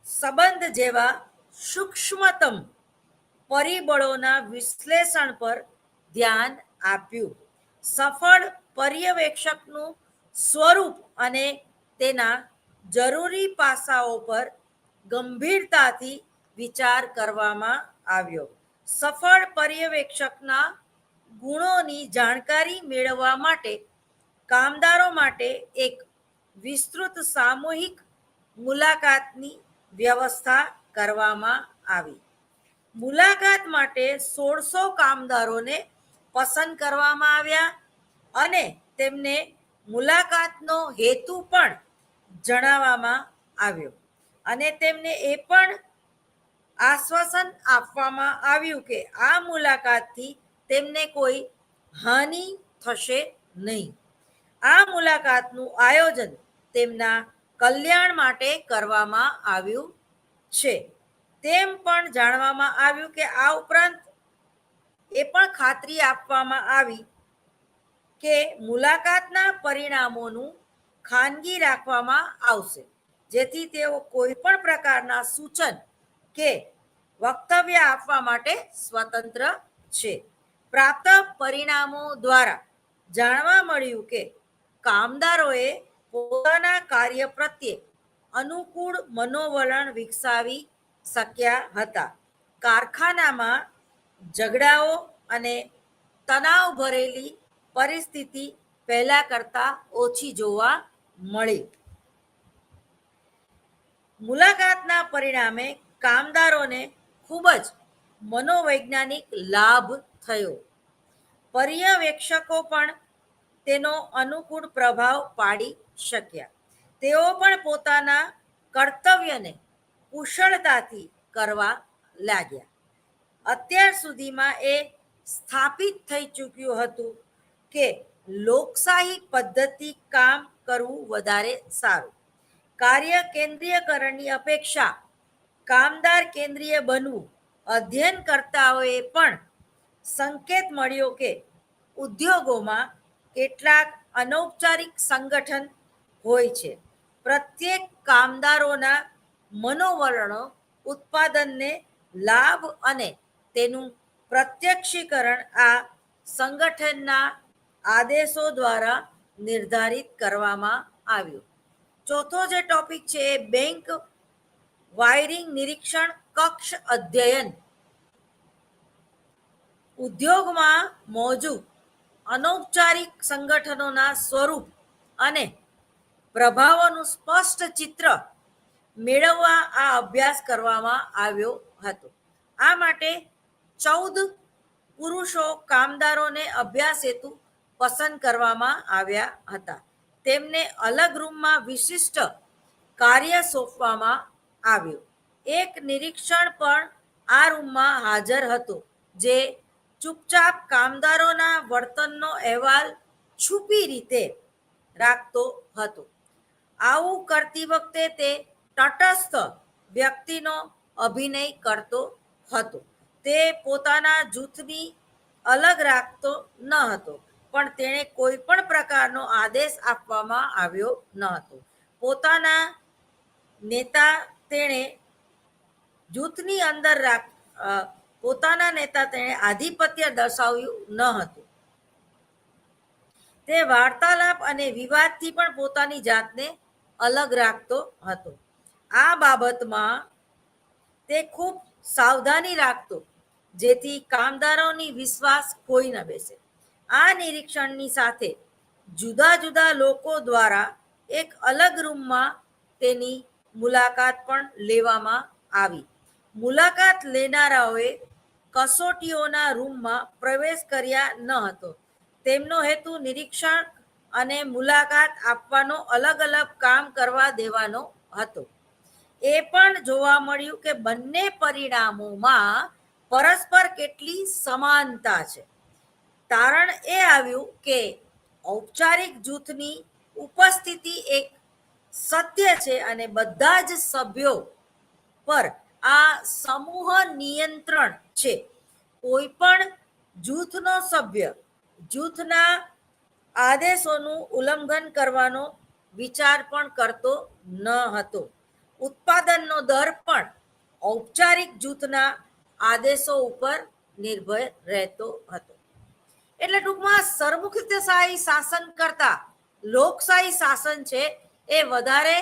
સંબંધ જેવા સૂક્ષ્મતમ પરિબળોના વિશ્લેષણ પર ધ્યાન આપ્યું. સફળ પર્યવેક્ષકનું સ્વરૂપ અને તેના જરૂરી પાસાઓ પર ગંભીરતાથી વિચાર કરવામાં આવ્યો. સફળ પર્યવેક્ષકના ગુણોની જાણકારી મેળવવા માટે કામદારો માટે એક વિસ્તૃત સામૂહિક મુલાકાતની વ્યવસ્થા કરવામાં આવી. મુલાકાત માટે 1600 કામદારોને પસંદ કરવામાં આવ્યા અને તેમને મુલાકાતનો હેતુ પણ જણાવવામાં આવ્યો અને તેમને એ પણ આશ્વાસન આપવામાં આવ્યું કે આ મુલાકાતથી તેમને કોઈ હાનિ થશે નહીં. આ મુલાકાતનું આયોજન તેમના કલ્યાણ માટે કરવામાં આવ્યું છે. તેમ પણ જાણવામાં આવ્યું કે આ ઉપરાંત એ પણ ખાતરી આપવામાં આવી કે મુલાકાતના પરિણામોનું ખાનગી રાખવામાં આવશે, જેથી તેઓ કોઈ પણ પ્રકારના સૂચન કે વક્તવ્ય આપવા માટે સ્વતંત્ર છે. પ્રાપ્ત પરિણામો દ્વારા જાણવા મળ્યું કે કામદારોએ પોતાના કાર્ય પ્રત્યે અનુકૂળ મનોવલણ વિકસાવી શક્યા હતા. કારખાનામાં ઝઘડાઓ અને તણાવ ભરેલી પરિસ્થિતિ પહેલા કરતાં ઓછી જોવા મળી. મુલાકાતના પરિણામે કામદારોને ખૂબ જ મનોવૈજ્ઞાનિક લાભ થયો. પર્યવેક્ષકો પણ તેનો અનુકૂળ પ્રભાવ પાડી શક્યા. તેઓ પણ પોતાના કર્તવ્યને કુશળતાથી કરવા લાગ્યા. અત્યાર સુધીમાં એ સ્થાપિત થઈ ચૂક્યું હતું કે લોકશાહી પદ્ધતિ કામ કરવું વધારે સારું. કાર્ય કેન્દ્રીયકરણની અપેક્ષા કામદાર કેન્દ્રીય બનવું. અધ્યયનકર્તાઓએ પણ સંકેત મળ્યો કે ઉદ્યોગોમાં કેટલાક અનૌપચારિક સંગઠન હોય છે. પ્રત્યેક કામદારોના મનોવલણો ઉત્પાદનને લાભ અને તેનું પ્રત્યક્ષીકરણ આ સંગઠનના આદેશો દ્વારા નિર્ધારિત કરવામાં આવ્યું. ચોથો જે ટોપિક છે એ બેંક વાયરિંગ નિરીક્ષણ કક્ષ અધ્યયન. ઉદ્યોગમાં મોજૂદ અનૌપચારિક સંગઠનોના સ્વરૂપ અને પ્રભાવોનું સ્પષ્ટ ચિત્ર મેળવવા આ અભ્યાસ કરવામાં આવ્યો હતો. આ માટે 14 પુરુષો કામદારોને અભ્યાસ હેતુ પસંદ કરવામાં આવ્યા હતા. તેમને અલગ રૂમમાં વિશિષ્ટ કાર્ય સોંપવામાં આવ્યું. એક નિરીક્ષણ પણ આ રૂમમાં હાજર હતો, જે ચૂપચાપ કામદારોના વર્તનનો અહેવાલ છુપી રીતે રાખતો હતો. આવું કરતી વખતે તે તટસ્થ વ્યક્તિનો અભિનય કરતો હતો. તે પોતાના જૂથની અલગ રાખતો ન હતો, પણ તેણે કોઈ પણ પ્રકારનો આદેશ આપવામાં આવ્યો ન હતો. પોતાના નેતા તેણે જૂથની અંદર તેણે આધિપત્ય દર્શાવ્યું ન હતું. તે વાર્તાલાપ અને વિવાદથી પણ પોતાની જાતને અલગ રાખતો હતો. આ બાબતમાં તે ખૂબ સાવધાની રાખતો, જેથી કામદારોની વિશ્વાસ ખોઈ ન બેસે. આ નિરીક્ષણની સાથે જુદા જુદા લોકો દ્વારા એક અલગ રૂમમાં તેની મુલાકાત પણ લેવામાં આવી. મુલાકાત લેનારાઓએ કસોટીઓના રૂમમાં પ્રવેશ કર્યા ન હતો. તેમનો હેતુ નિરીક્ષણ અને મુલાકાત આપવાનો અલગ અલગ કામ કરવા દેવાનો હતો. એ પણ જોવા મળ્યું કે બંને પરિણામોમાં પરસ્પર કેટલી સમાનતા છે. તારણ એ આવ્યું કે ઔપચારિક જૂથની ઉપસ્થિતિ એક સત્ય છે અને બધા જ સભ્યો પર આ સમૂહ નિયંત્રણ છે. કોઈ પણ જૂથનો સભ્ય જૂથના આદેશોનું ઉલ્લંઘન કરવાનો વિચાર પણ કરતો ન હતો. ઉત્પાદનનો દર પણ ઔપચારિક જૂથના આદેશો ઉપર નિર્ભર રહેતો હતો. એટલે ટૂંકમાં સરમુખત્યારશાહી શાસન કરતા લોકશાહી શાસન છે એ વધારે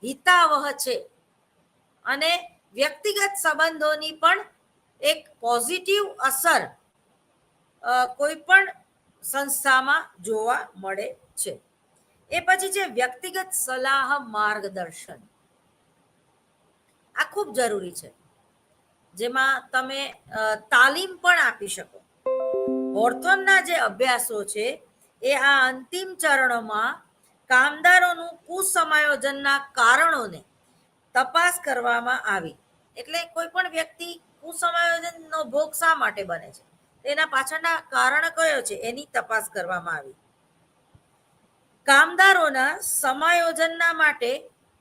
હિતાવહ છે અને વ્યક્તિગત સંબંધોની પણ એક પોઝિટિવ અસર કોઈ પણ સંસ્થામાં જોવા મળે છે. એ પછી છે વ્યક્તિગત સલાહ માર્ગદર્શન. આ ખૂબ જરૂરી છે, જેમાં તમે તાલીમ પણ આપી શકો. હોર્થોનના જે અભ્યાસો છે એ આ અંતિમ ચરણોમાં કામદારોનું કુસમાયોજનના કારણોને તપાસ કરવામાં આવી. એટલે કોઈ પણ વ્યક્તિ કુસમાયોજનનો ભોગ શા માટે બને છે, તેના પાછળના કારણ કયો છે એની તપાસ કરવામાં આવી. કામદારોના સમાયોજનના માટે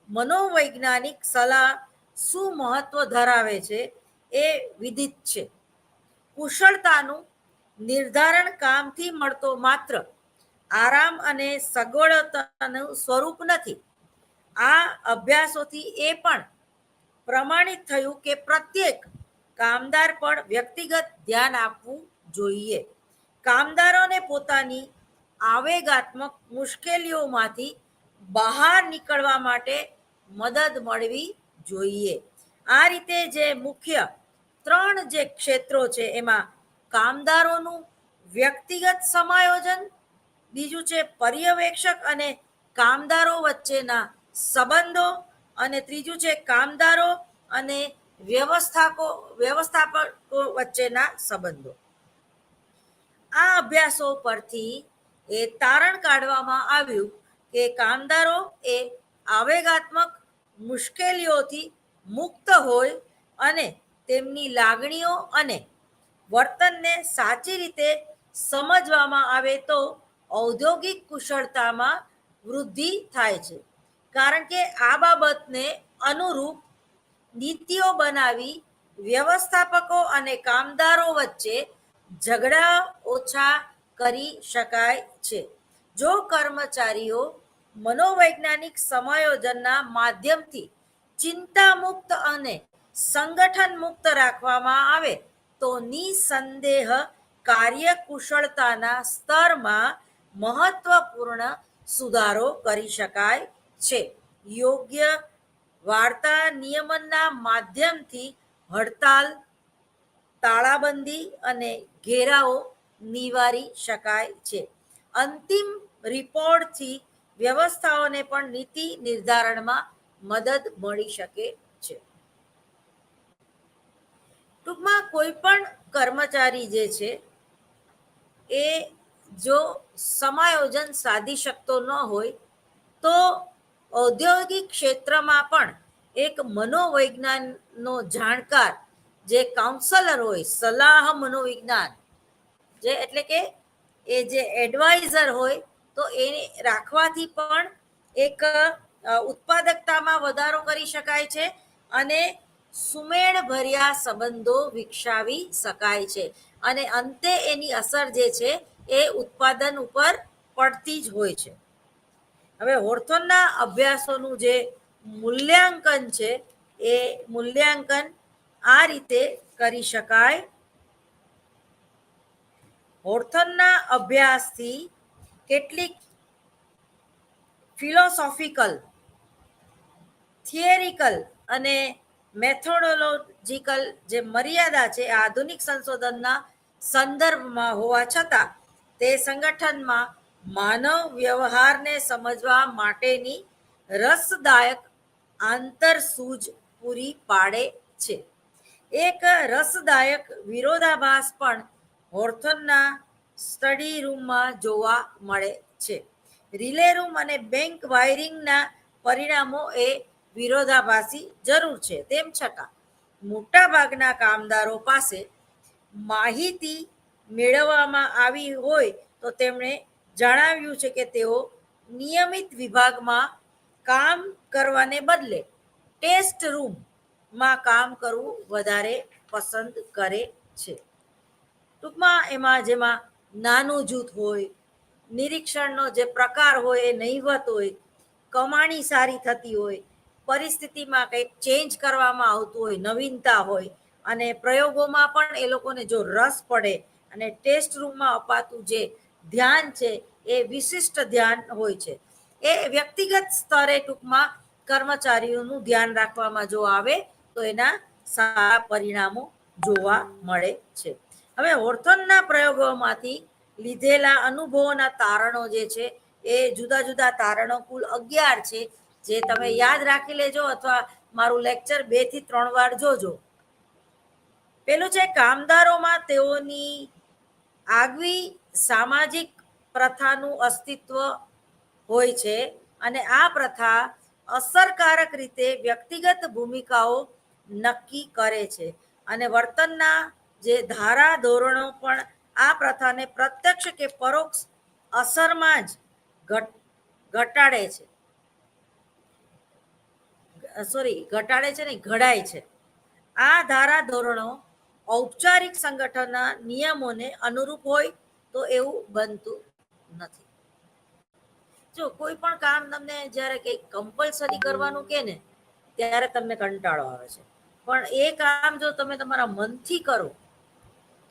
મનોવૈજ્ઞાનિક સલાહ શું મહત્વ ધરાવે છે એ વિદિત છે. કુશળતાનું નિર્ધારણ કામથી મળતો માત્ર આરામ અને સગવડતાનું સ્વરૂપ નથી. આ અભ્યાસોથી એ પણ પ્રમાણિત થયું કે પ્રત્યેક કામદાર પર વ્યક્તિગત ધ્યાન આપવું જોઈએ. કામદારોને પોતાની આવેગાત્મક મુશ્કેલીઓમાંથી બહાર નીકળવા માટે મદદ મળવી જોઈએ. આ રીતે જે મુખ્ય 3 જે ક્ષેત્રો છે એમાં કામદારોનું વ્યક્તિગત સમાયોજન, બીજું છે પર્યવેક્ષક અને કામદારો વચ્ચેના સંબંધો, અને ત્રીજું છે કામદારો અને વ્યવસ્થાપકો વચ્ચેના સંબંધો. આ અભ્યાસો પરથી એ તારણ કાઢવામાં આવ્યું કે કામદારો એ આવેગાત્મક મુશ્કેલીઓથી મુક્ત હોય અને તેમની લાગણીઓ અને વર્તનને સાચી રીતે સમજવામાં આવે તો ઔદ્યોગિક કુશળતામાં વૃદ્ધિ થાય છે. કારણ કે આ બાબતને અનુરૂપ નીતિઓ બનાવી વ્યવસ્થાપકો અને કામદારો વચ્ચે ઝઘડા ઓછા કરી શકાય છે. જો કર્મચારીઓ મનોવૈજ્ઞાનિક સમાયોજનના માધ્યમથી ચિંતા મુક્ત અને સંગઠન મુક્ત રાખવામાં આવે તો નિસંદેહ કાર્યકુશળતાના સ્તરમાં મહત્વપૂર્ણ સુધારો કરી શકાય છે. યોગ્ય વાર્તા નિયમનના માધ્યમથી હડતાલ, તાળાબંધી અને ઘેરાઓ નિવારી શકાય છે. અંતિમ રિપોર્ટથી વ્યવસ્થાઓને પણ નીતિ નિર્ધારણમાં મદદ મળી શકે છે. ટૂંકમાં કોઈ પણ કર્મચારી જે છે એ જો સમાયોજન સાધી શકતો ન હોય તો ઔદ્યોગિક ક્ષેત્રમાં પણ એક મનોવૈજ્ઞાનનો જાણકાર જે કાઉન્સલર હોય, સલાહ મનોવિજ્ઞાન જે એટલે કે એ જે એડવાઇઝર હોય તો એ રાખવાથી પણ એક ઉત્પાદકતામાં વધારો કરી શકાય છે અને સુમેળભર્યા સંબંધો વિકસાવી શકાય છે. અને અંતે એની અસર જે છે એ ઉત્પાદન ઉપર પડતી જ હોય છે. હવે હોર્થોનના અભ્યાસોનું જે મૂલ્યાંકન છે એ મૂલ્યાંકન આ રીતે કરી શકાય. હોર્થોનના અભ્યાસથી કેટલીક ફિલોસોફિકલ, થિયરિકલ અને મેથોડોલોજીકલ જે મર્યાદા છે આધુનિક સંશોધનના સંદર્ભમાં હોવા છતાં તે સંગઠનમાં માનવ વ્યવહારને સમજવા માટેની રસદાયક આંતરસૂઝ પૂરી પાડે છે. એક રસદાયક વિરોધાભાસ પણ હોર્થોનના સ્ટડી રૂમમાં જોવા મળે છે. રિલે રૂમ અને બેંક વાયરિંગના પરિણામો એ વિરોધાભાસી જરૂર છે. તેમ છતાં મોટાભાગના કામદારો પાસે માહિતી મેળવવામાં આવી હોય તો તેમણે જણાવ્યું છે કે તેઓ નિયમિત વિભાગમાં કામ કરવાને બદલે ટેસ્ટ રૂમમાં કામ કરવું વધારે પસંદ કરે છે. ટૂંકમાં એમાં જેમાં નાનું જૂથ હોય, નિરીક્ષણનો જે પ્રકાર હોય એ નહીવત હોય, કમાણી સારી થતી હોય, પરિસ્થિતિમાં કંઈક ચેન્જ કરવામાં આવતું હોય, નવીનતા હોય, અને પ્રયોગોમાં પણ એ લોકોને જો રસ પડે અને ટેસ્ટ રૂમમાં અપાતું જે ધ્યાન છે એ વિશિષ્ટ ધ્યાન હોય છે. એ વ્યક્તિગત સ્તરે ટૂંકમાં કર્મચારીઓનું ધ્યાન રાખવામાં જો આવે તો એના સારા પરિણામો જોવા મળે છે. હવે ઓર્થોનના પ્રયોગોમાંથી લીધેલા અનુભવોના તારણો જે છે એ જુદા જુદા તારણો કુલ 11 છે, જે તમે યાદ રાખી લેજો અથવા મારું લેક્ચર 2 થી 3 વાર જોજો. પેલું છે કામદારોમાં તેઓની આગવી સામાજિક પ્રથાનું અસ્તિત્વ હોય છે અને આ પ્રથા અસરકારક રીતે વ્યક્તિગત ભૂમિકાઓ નક્કી કરે છે અને વર્તનના જે ધારા ધોરણો પણ આ પ્રથાને પ્રત્યક્ષ કે પરોક્ષ અસરમાં જ ઘટાડે છે ને ઘડાય છે. આ ધારા ધોરણો ઔપચારિક સંગઠનના નિયમોને અનુરૂપ હોય તો એવું બનતું નથી. જો કોઈ પણ કામ તમને જ્યારે કંઈક કમ્પલસરી કરવાનું કે ને ત્યારે તમને કંટાળો આવે છે, પણ એ કામ જો તમે તમારા મનથી કરો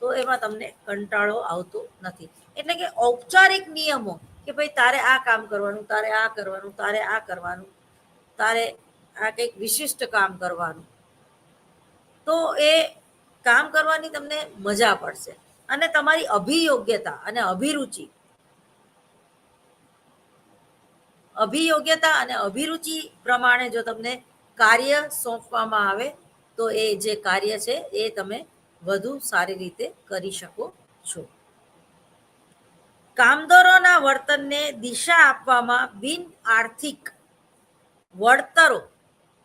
તો એમાં તમને કંટાળો આવતો નથી. એટલે કે ઔપચારિક નિયમો કે ભાઈ તારે આ કામ કરવાનું, તારે આ કરવાનું, તારે આ કરવાનું, તારે આ કંઈક વિશિષ્ટ કામ કરવાનું, તો એ કામ કરવાની તમને મજા પડશે અને તમારી અભિયોગ્યતા અને અભિરુચિ પ્રમાણે જો તમને કાર્ય સોંપવામાં આવે તો એ જે કાર્ય છે એ તમે વધુ સારી રીતે કરી શકો છો. કામદારોના વર્તનને દિશા આપવામાં બિન આર્થિક વળતરો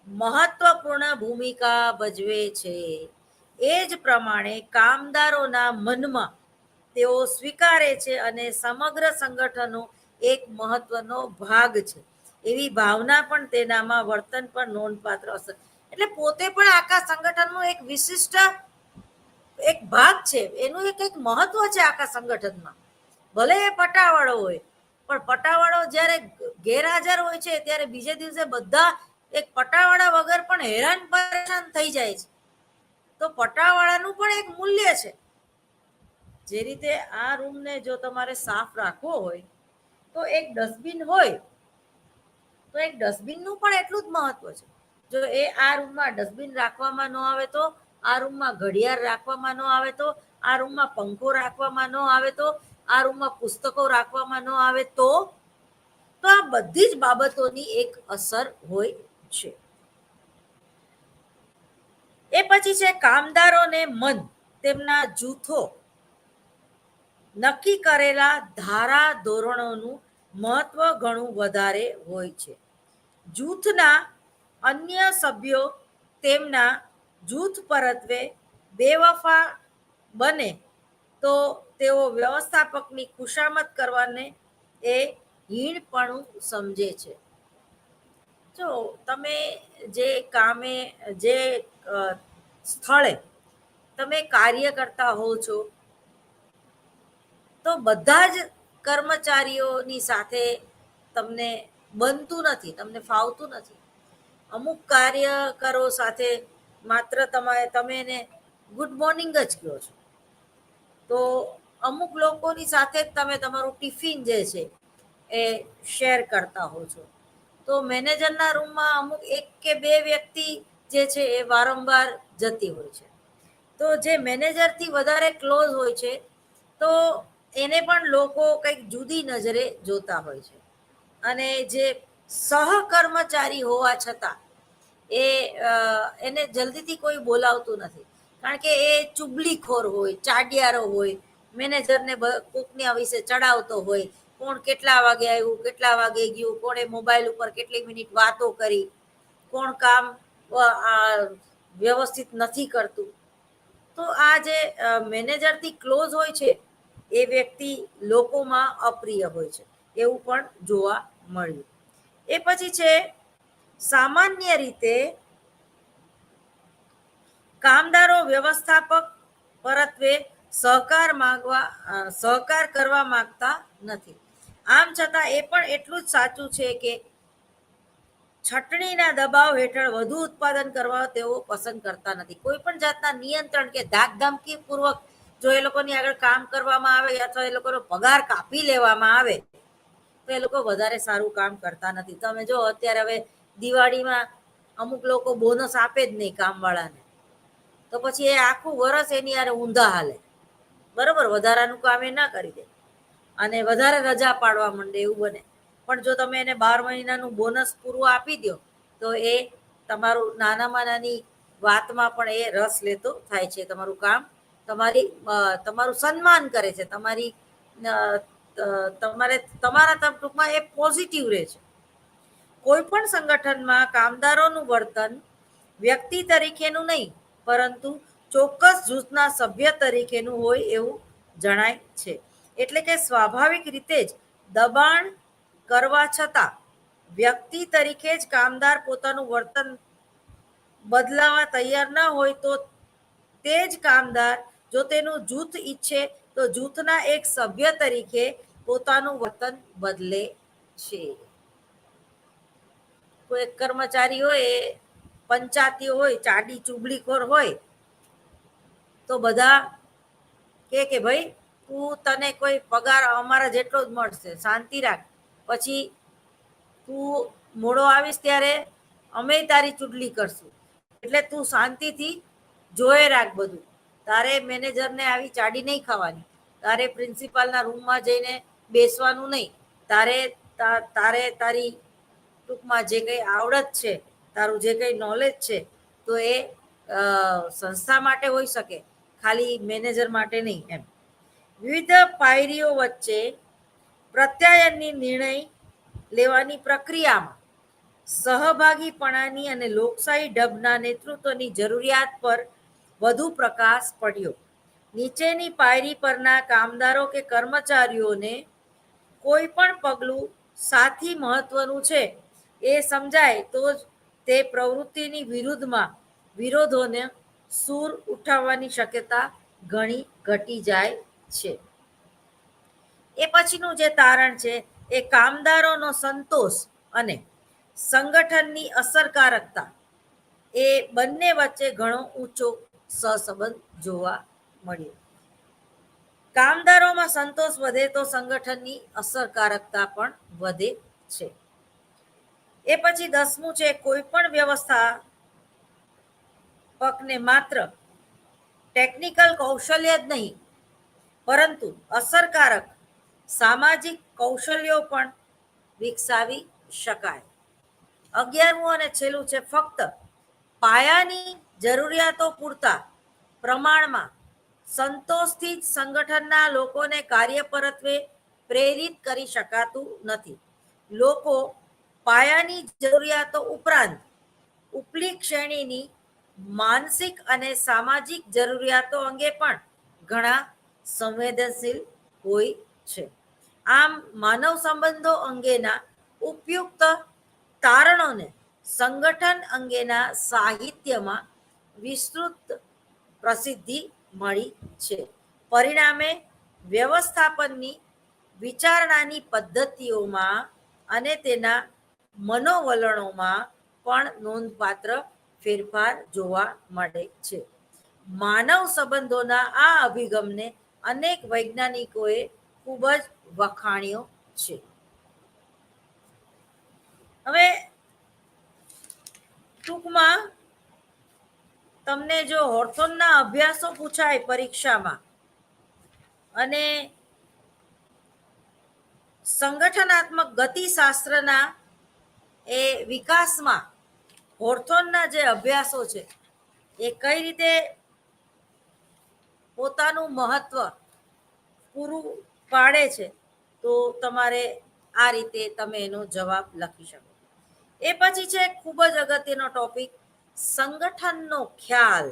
મહત્વપૂર્ણ ભૂમિકા ભજવે છે. એ જ પ્રમાણે કામદારોના મનમાં તેઓ સ્વીકારે છે અને સમગ્ર સંગઠનનો એક મહત્વનો ભાગ છે એવી ભાવના પણ તેનામાં વર્તન પર નોંધપાત્ર અસર. એટલે પોતે પણ આખા સંગઠનનો એક વિશિષ્ટ એક ભાગ છે, એનું એક મહત્વ છે આખા સંગઠનમાં. ભલે એ પટાવાળો હોય, પણ પટાવાળો જ્યારે ગેરહાજર હોય છે ત્યારે બીજે દિવસે બધા એક પટાવાળા વગર પણ હેરાન પરેશાન થઈ જાય છે. તો પટાવાળાનું પણ એક મૂલ્ય છે. જે રીતે આ રૂમને જો તમારે સાફ રાખવો હોય તો એક ડસ્ટબિન હોય તો એક ડસ્ટબિનનું પણ એટલું જ મહત્વ છે. જો એ આ રૂમમાં ડસ્ટબિન રાખવામાં ન આવે તો, આ રૂમમાં ઘડિયાળ રાખવામાં ન આવે તો, આ રૂમમાં પંખો રાખવામાં ન આવે તો, આ રૂમમાં પુસ્તકો રાખવામાં ન આવે તો આ બધી જ બાબતોની એક અસર હોય છે. એ પછી છે કામદારોને મન તેમના જૂથો નક્કી કરેલા ધારા ધોરણોનું મહત્વ ઘણું વધારે હોય છે. જૂથના અન્ય સભ્યો તેમના જૂથ પરત્વે બેવફા બને તો તેઓ વ્યવસ્થાપકની ખુશામત કરવાને એ હીણપણું સમજે છે. જો તમે જે કામે જે સ્થળે તમે કાર્ય કરતા હો છો તો બધા જ કર્મચારીઓની સાથે તમને બનતું નથી, તમને ફાવતું નથી. અમુક કાર્યકરો સાથે માત્ર તમે એને ગુડ મોર્નિંગ જ કહો છો, તો અમુક લોકોની સાથે જ તમે તમારું ટિફિન જે છે એ શેર કરતા હો છો. તો મેનેજરના રૂમમાં અમુક 1 કે 2 વ્યક્તિ જે છે એ વારંવાર જતી હોય છે. તો જે મેનેજરથી વધારે ક્લોઝ હોય છે તો એને પણ લોકો કંઈક જુદી નજરે જોતા હોય છે. અને જે સહકર્મચારી હોવા છતાં એને જલ્દીથી કોઈ બોલાવતું નથી, કારણ કે એ ચુગલીખોર હોય, ચાડિયારો હોય, મેનેજરને કોકના વિશે ચડાવતો હોય, કોણ કેટલા વાગે આવ્યું, કેટલા વાગે ગયું, કોણે મોબાઈલ ઉપર કેટલી મિનિટ વાતો કરી, કોણ કામ વ્યવસ્થિત નથી કરતું. તો આ જે મેનેજરથી ક્લોઝ હોય છે એ વ્યક્તિ લોકોમાં અપ્રિય હોય છે, એવું પણ જોવા મળ્યું. એ પછી છે સામાન્ય રીતે કામદારો વ્યવસ્થાપક પરત્વે સહકાર કરવા માંગતા નથી. આમ છતાં એ પણ એટલું જ સાચું છે કે છટણીના દબાવ હેઠળ વધુ ઉત્પાદન કરવા તેઓ પસંદ કરતા નથી. કોઈ પણ જાતના નિયંત્રણ કે ધાકધમકી પૂર્વક જો એ લોકોની આગળ કામ કરવામાં આવે અથવા એ લોકોનો પગાર કાપી લેવામાં આવે તો એ લોકો વધારે સારું કામ કરતા નથી. તમે જો અત્યારે હવે દિવાળીમાં અમુક લોકો બોનસ આપે જ નહીં કામવાળાને, તો પછી એ આખું વરસ એની યારે ઊંધા હાલે, બરોબર, વધારાનું કામ એ ના કરી દે અને વધારે રજા પાડવા માંડે, એવું બને. પણ જો તમે એને 12 મહિનાનું બોનસ પૂરું આપી દો તો એ તમારું નાનામાં નાની વાતમાં પણ એ રસ લેતો થાય છે, તમારું કામ તમારું સન્માન કરે છે, તમારા ટૂંકમાં એ પોઝિટિવ રહે છે. કોઈ પણ સંગઠનમાં કામદારોનું વર્તન વ્યક્તિ તરીકેનું નહીં પરંતુ ચોક્કસ જૂથના સભ્ય તરીકેનું હોય એવું જણાય છે. એટલે કે સ્વાભાવિક રીતે જ દબાણ કરવા છતાં વ્યક્તિ તરીકે જ કામદાર પોતાનું વર્તન બદલાવા તૈયાર ન હોય તો તે જ કામદાર જો તેનું જૂથ ઈચ્છે તો જૂથના એક સભ્ય તરીકે પોતાનું વર્તન બદલે છે. કોઈ એક કર્મચારી હોય એ પંચાતી હોય, ચાડી ચુગલીખોર હોય, તો બધા કે ભાઈ તને કોઈ પગાર અમારા જેટલો જ મળશે, શાંતિ રાખ, પછી તું મોડો આવીશ ત્યારે અમે તારી ચૂંટણી કરશું, એટલે તું શાંતિથી જોયે રાખ બધું. તારે મેનેજરને આવી ચાડી નહીં ખાવાની, તારે પ્રિન્સિપાલના રૂમમાં જઈને બેસવાનું નહીં, તારે તારી ટૂંકમાં જે કંઈ આવડત છે, તારું જે કંઈ નોલેજ છે, તો એ સંસ્થા માટે હોઈ શકે, ખાલી મેનેજર માટે નહીં. એમ વિવિધ પાયરીઓ વચ્ચે પ્રત્યાયનની નિર્ણય લેવાની પ્રક્રિયામાં સહભાગીપણાની અને લોકશાહી ઢબના નેતૃત્વની જરૂરિયાત પર વધુ પ્રકાશ પડ્યો. નીચેની પાયરી પરના કામદારો કે કર્મચારીઓને કોઈ પણ પગલું સાથી મહત્વનું છે એ સમજાય તો જ તે પ્રવૃત્તિની વિરોધોને સૂર ઉઠાવવાની શક્યતા ઘણી ઘટી જાય છે. એ પછીનું જે તારણ છે એ કામદારોનો સંતોષ અને સંગઠનની અસરકારકતા, એ બંને વચ્ચે ઘણો ઊંચો સહસંબંધ જોવા મળ્યો. કામદારોમાં સંતોષ વધે તો સંગઠનની અસરકારકતા પણ વધે છે. એ પછી 10મું છે કોઈ પણ વ્યવસ્થાપકને માત્ર ટેકનિકલ કૌશલ્ય જ નહીં પરંતુ અસરકારક સામાજિક કૌશલ્યો પણ વિકસાવી શકાય. 11મું અને છેલ્લું છે ફક્ત પાયાની જરૂરિયાતો પૂરતા પ્રમાણમાં સંતોષથી જ સંગઠનના લોકોને કાર્ય પરત્વે પ્રેરિત કરી શકાતું નથી. લોકો પાયાની જરૂરિયાતો ઉપરાંત ઉપલી શ્રેણીની માનસિક અને સામાજિક જરૂરિયાતો અંગે પણ ઘણા સંવેદનશીલ હોય છે. આમ માનવ સંબંધો અંગેના ઉપયુક્ત તારણોને સંગઠન અંગેના સાહિત્યમાં વિસ્તૃત પ્રસિદ્ધિ મળી છે. પરિણામે વ્યવસ્થાપનની વિચારણાની પદ્ધતિઓમાં અને તેના મનોવલણોમાં પણ નોંધપાત્ર ફેરફાર જોવા મળે છે. માનવ સંબંધોના આ અભિગમને અનેક વૈજ્ઞાનિકોએ ખૂબ જ વખાણ્યો છે. હવે ટૂંકમાં તમને જો હોર્થોનના અભ્યાસો પૂછાય પરીક્ષામાં અને સંગઠનાત્મક ગતિશાસ્ત્રના એ વિકાસમાં હોર્થોનના જે અભ્યાસો છે એ કઈ રીતે પોતાનું મહત્વ પૂરું પાડે છે, તો તમારે આ રીતે તમે એનો જવાબ લખી શકો. એ પછી છે ખૂબ જ અગત્યનો ટોપિક સંગઠનનો ખ્યાલ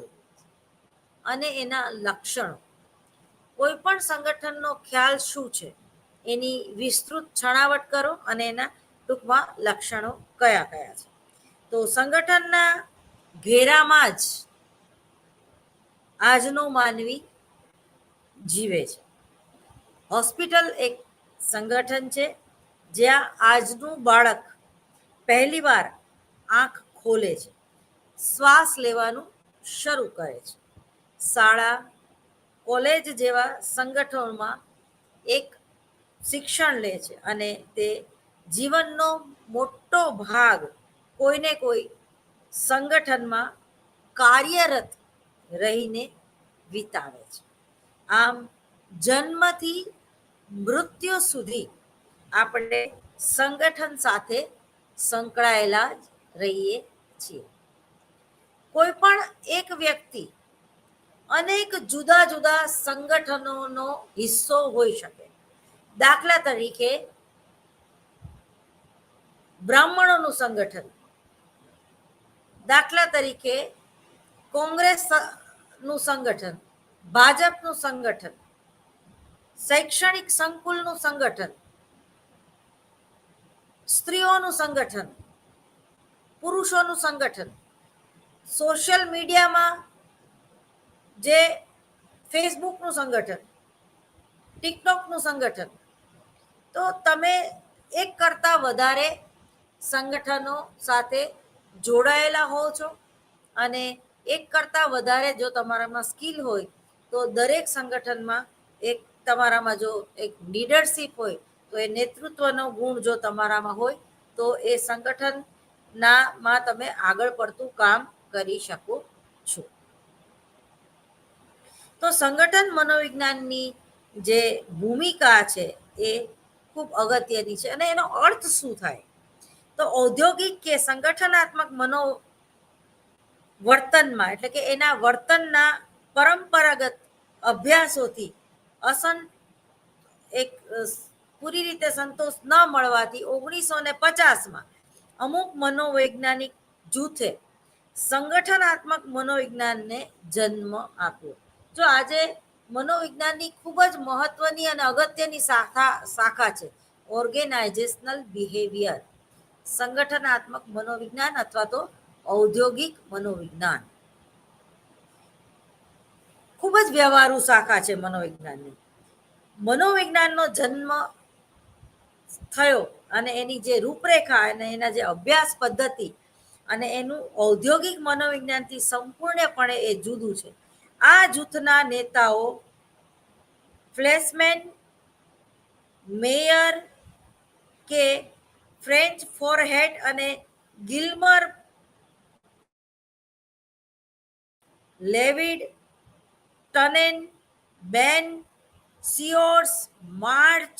અને એના લક્ષણો. કોઈ પણ સંગઠનનો ખ્યાલ શું છે એની વિસ્તૃત છણાવટ કરો અને એના ટૂંકમાં લક્ષણો કયા કયા છે. તો સંગઠનના ઘેરામાં જ આજનો માનવી જીવે છે. હોસ્પિટલ એક સંગઠન છે જ્યાં આજનું બાળક પહેલીવાર આંખ ખોલે છે, શ્વાસ લેવાનું શરૂ કરે છે. શાળા, કોલેજ જેવા સંગઠનોમાં એક શિક્ષણ લે છે અને તે જીવનનો મોટો ભાગ કોઈને કોઈ સંગઠનમાં કાર્યરત રહીને વિતાવે છે. આમ જન્મથી મૃત્યુ સુધી આપણે સંગઠન સાથે સંકળાયેલા જ રહીએ છીએ. કોઈ પણ એક વ્યક્તિ અનેક જુદા જુદા સંગઠનોનો હિસ્સો હોઈ શકે. દાખલા તરીકે બ્રાહ્મણોનું સંગઠન, દાખલા તરીકે કોંગ્રેસનું સંગઠન, ભાજપનું સંગઠન, શૈક્ષણિક સંકુલનું સંગઠન, સ્ત્રીઓનું સંગઠન, પુરુષોનું સંગઠન, સોશિયલ મીડિયામાં જે ફેસબુકનું સંગઠન, ટિકટોકનું સંગઠન. તો તમે એક કરતાં વધારે સંગઠનો સાથે જોડાયેલા હો છો અને એક કરતાં વધારે જો તમારામાં સ્કિલ હોય તો દરેક સંગઠનમાં એક તમારામાં જો એક લીડરશિપ હોય તો એ નેતૃત્વનો ગુણ જો તમારામાં હોય તો એ સંગઠનમાં તમે આગળ પડતું કામ કરી શકો છો. તો સંગઠન મનોવિજ્ઞાનની જે ભૂમિકા છે એ ખૂબ અગત્યની છે. અને એનો અર્થ શું થાય? તો ઔદ્યોગિક કે સંગઠનાત્મક વર્તનમાં એટલે કે એના વર્તનના પરંપરાગત અભ્યાસોથી એક પૂરી રીતે સંતોષ ન મળવાથી 1950માં અમુક મનોવૈજ્ઞાનિક જૂથે સંગઠનાત્મક મનોવિજ્ઞાનને જન્મ આપ્યો. જો આજે મનોવિજ્ઞાનની ખૂબ જ મહત્વની અને અગત્યની શાખા છે ઓર્ગેનાઇઝેશનલ બિહેવિયર, સંગઠનાત્મક મનોવિજ્ઞાન અથવા તો ઔદ્યોગિક મનોવિજ્ઞાન. ખૂબ જ વ્યવહારુ શાખા છે મનોવિજ્ઞાનની. મનોવિજ્ઞાનનો જન્મ થયો અને એની જે રૂપરેખા અને એના જે અભ્યાસ પદ્ધતિ અને એનું ઔદ્યોગિક મનોવિજ્ઞાનથી સંપૂર્ણપણે એ જુદું છે. આ જૂથના નેતાઓ ફ્લેશમેન, મેયર કે ફ્રેન્ચ ફોરહેડ અને ગિલ્મર લેવિડ, ટનેન, બેન, સિયોર્સ, માર્ચ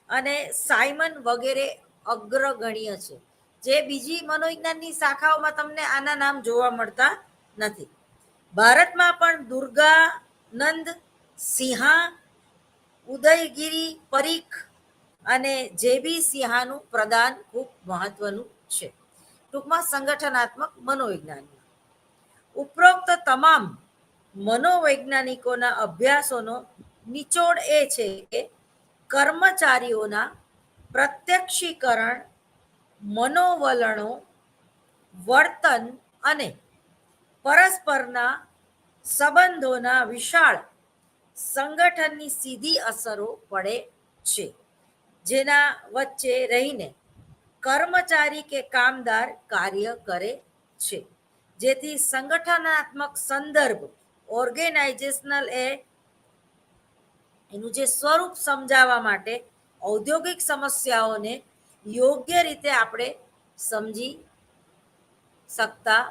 અને સાયમન વગેરે અગ્રગણ્ય છે. જે બીજી મનોવિજ્ઞાનની શાખાઓમાં તમને આના નામ જોવા મળતા નથી. ભારતમાં પણ દુર્ગાનંદ સિંહા, ઉદયગીરી પરીખ અને જેબી સિંહાનું પ્રદાન ખૂબ મહત્વનું છે. ટૂંકમાં સંગઠનાત્મક મનોવિજ્ઞાન. ઉપરોક્ત તમામ મનોવૈજ્ઞાનિકોના અભ્યાસોનો નિચોડ એ છે કે કર્મચારીઓના પ્રત્યક્ષીકરણ, મનોવલણો, વર્તન અને પરસ્પરના સંબંધોના વિશાળ સંગઠનની સીધી અસરો પડે છે, જેના વચ્ચે રહીને કર્મચારી કે કામદાર કાર્ય કરે છે. જેથી સંગઠનાત્મક સંદર્ભ ઓર્ગેનાઇઝેશનલ એનું જે સ્વરૂપ સમજાવવા માટે ઔદ્યોગિક સમસ્યાઓને યોગ્ય રીતે આપણે સમજી શકતા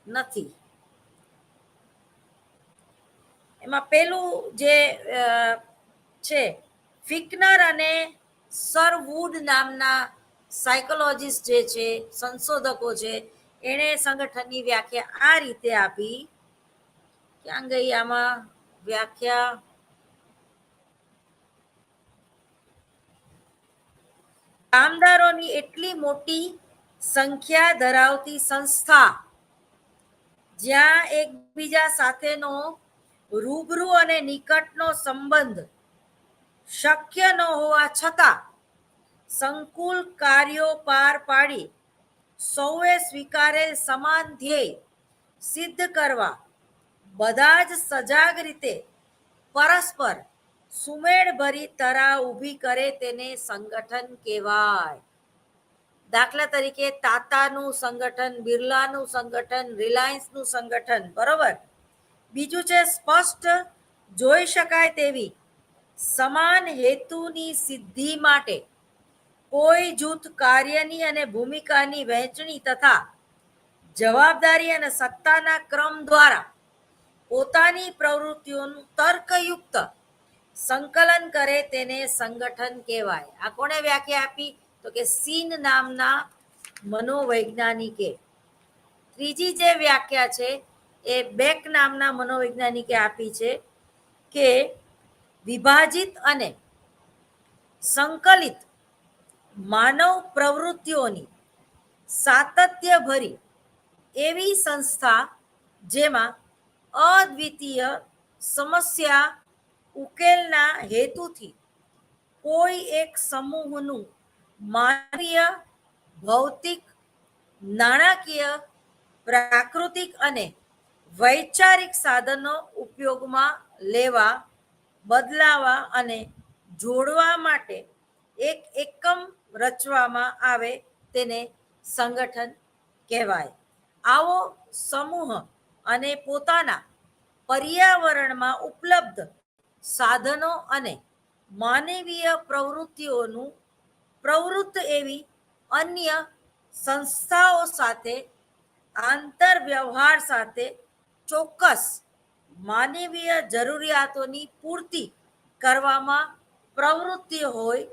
નથી. એમાં પેલું જે છે ફિકનર અને સર વુડ નામના સાયકોલોજીસ્ટ જે છે, સંશોધકો છે, એણે સંગઠનની વ્યાખ્યા આ રીતે આપી. ક્યાં ગઈ આમાં વ્યાખ્યા? કામદારોની એટલી મોટી સંખ્યા ધરાવતી સંસ્થા જ્યાં એકબીજા સાથેનો રૂબરૂ અને નિકટનો સંબંધ શક્ય ન હોવા છતાં સંકુલ કાર્યો પાર પાડી સૌએ સ્વીકારેલ સમાન ધ્યેય સિદ્ધ કરવા બધા જ સજાગ રીતે પરસ્પર સુમેળભરી તરાહ ઊભી કરે તેને સંગઠન કહેવાય. દાખલા તરીકે ટાટાનું સંગઠન, બિરલાનું સંગઠન, રિલાયન્સનું સંગઠન, બરોબર. બીજું છે સ્પષ્ટ જોઈ શકાય તેવી સમાન હેતુની સિદ્ધિ માટે કોઈ જૂથ કાર્યની અને ભૂમિકાની વહેંચણી તથા જવાબદારી અને સત્તાના ક્રમ દ્વારા પોતાની પ્રવૃત્તિઓનું તર્કયુક્ત સંકલન કરે તેને સંગઠન કહેવાય. આ કોણે વ્યાખ્યા આપી? તો કે સીન નામના મનોવૈજ્ઞાનિકે. ત્રીજી જે વ્યાખ્યા છે એ બેક નામના મનોવૈજ્ઞાનિકે આપી છે કે વિભાજિત અને સંકલિત માનવ પ્રવૃત્તિઓની સાતત્યભરી એવી સંસ્થા જેમાં અદ્વિતીય સમસ્યા ઉકેલના હેતુથી કોઈ એક સમૂહનું માનવીય, ભૌતિક, નાણાકીય, પ્રાકૃતિક અને વૈચારિક સાધનો ઉપયોગમાં લેવા, બદલાવા અને જોડવા માટે એક એકમ રચવામાં આવે તેને સંગઠન કહેવાય. આવો સમૂહ અને પોતાના પર્યાવરણમાં ઉપલબ્ધ સાધનો અને માનવીય પ્રવૃત્તિઓનું પ્રવૃત્ત એવી અન્ય સંસ્થાઓ સાથે આંતરવ્યવહાર સાથે ચોક્કસ માનવીય જરૂરિયાતોની પૂર્તિ કરવામાં પ્રવૃત્તિ હોય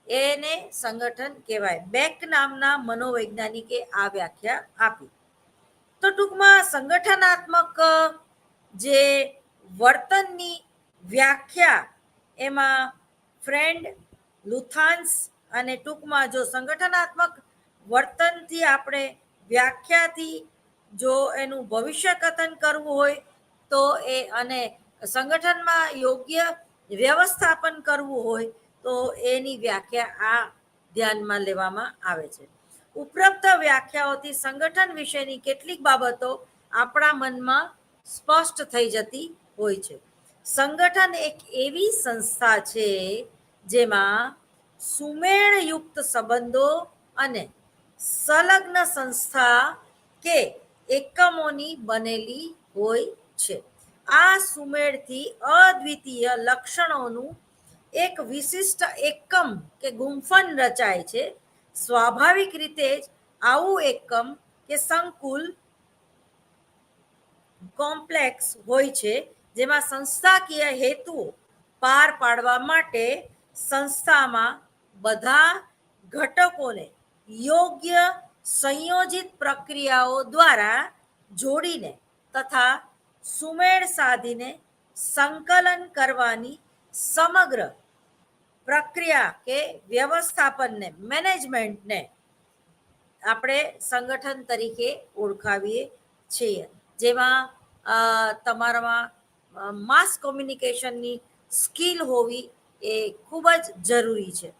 એને સંગઠન કહેવાય. બેક નામના મનોવૈજ્ઞાનિકે આ વ્યાખ્યા આપી. તો ટૂંકમાં સંગઠનાત્મક જે વર્તનની વ્યાખ્યા એમાં ફ્રેન્ડ, લુથાન્સ અને ટૂંકમાં જો સંગઠનાત્મક વર્તનથી આપણે વ્યાખ્યાથી જો એનું ભવિષ્ય કથન કરવું હોય તો એ અને સંગઠનમાં યોગ્ય વ્યવસ્થાપન કરવું હોય તો એની વ્યાખ્યા આ ધ્યાનમાં લેવામાં આવે છે. ઉપરોક્ત વ્યાખ્યાઓથી સંગઠન વિશેની કેટલીક બાબતો આપણા મનમાં સ્પષ્ટ થઈ જતી હોય છે. સંગઠન એક એવી સંસ્થા છે જેમાં સુમેળયુક્ત સંબંધો અને સંલગ્ન સંસ્થા કે એકમોની બનેલી હોય છે. આ સુમેળથી અદ્વિતીય લક્ષણોનું એક વિશિષ્ટ એકમ કે ગુંફન રચાય છે. સ્વાભાવિક રીતે જ આવું એકમ કે સંકુલ કોમ્પ્લેક્સ હોય છે જેમાં સંસ્થાકીય હેતુઓ પાર પાડવા માટે સંસ્થામાં બધા ઘટકોને યોગ્ય સંયોજિત પ્રક્રિયાઓ દ્વારા જોડીને તથા સુમેળ સાધીને સંકલન કરવાની સમગ્ર પ્રક્રિયા કે વ્યવસ્થાપનને, મેનેજમેન્ટને આપણે સંગઠન તરીકે ઓળખાવીએ છીએ. જેમાં તમારામાં માસ કોમ્યુનિકેશનની સ્કિલ હોવી એ ખૂબ જ જરૂરી છે.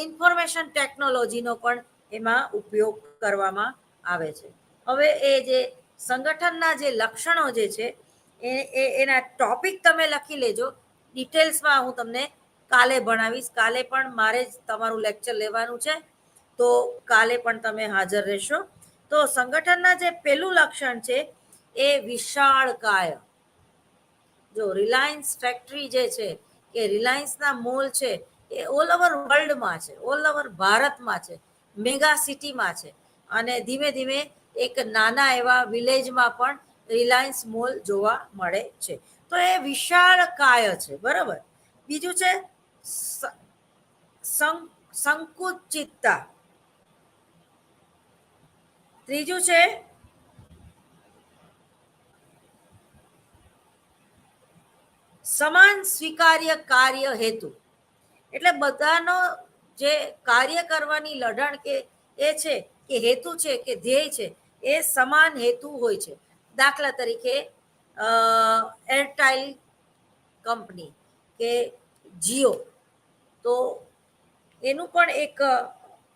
ઇન્ફોર્મેશન ટેકનોલોજીનો પણ એમાં ઉપયોગ કરવામાં આવે છે. હવે એ જે સંગઠનના જે લક્ષણો જે છે એના ટોપિક તમે લખી લેજો. ડિટેલ્સમાં હું તમને કાલે ભણાવીશ. કાલે પણ મારે જ તમારું લેક્ચર લેવાનું છે તો કાલે પણ તમે હાજર રહેશો. તો સંગઠનના જે પહેલું લક્ષણ છે એ વિશાળકાય. જો રિલાયન્સ ફેક્ટરી જે છે કે રિલાયન્સના મોલ છે એ ઓલ ઓવર વર્લ્ડમાં છે, ઓલ ઓવર ભારતમાં છે, મેગા સિટીમાં છે અને ધીમે ધીમે એક નાના એવા વિલેજમાં પણ રિલાયન્સ મોલ જોવા મળે છે. તો એ વિશાળકાય છે, બરાબર. બીજું છે સંકુચિતતા. ત્રીજું છે સમાન સ્વીકાર્ય કાર્ય હેતુ. એટલે બધાનો જે કાર્ય કરવાની લઢણ કે એ છે કે હેતુ છે કે ધ્યેય છે એ સમાન હેતુ હોય છે. દાખલા તરીકે એરટાઇલ કંપની કે જીઓ, તો એનું પણ એક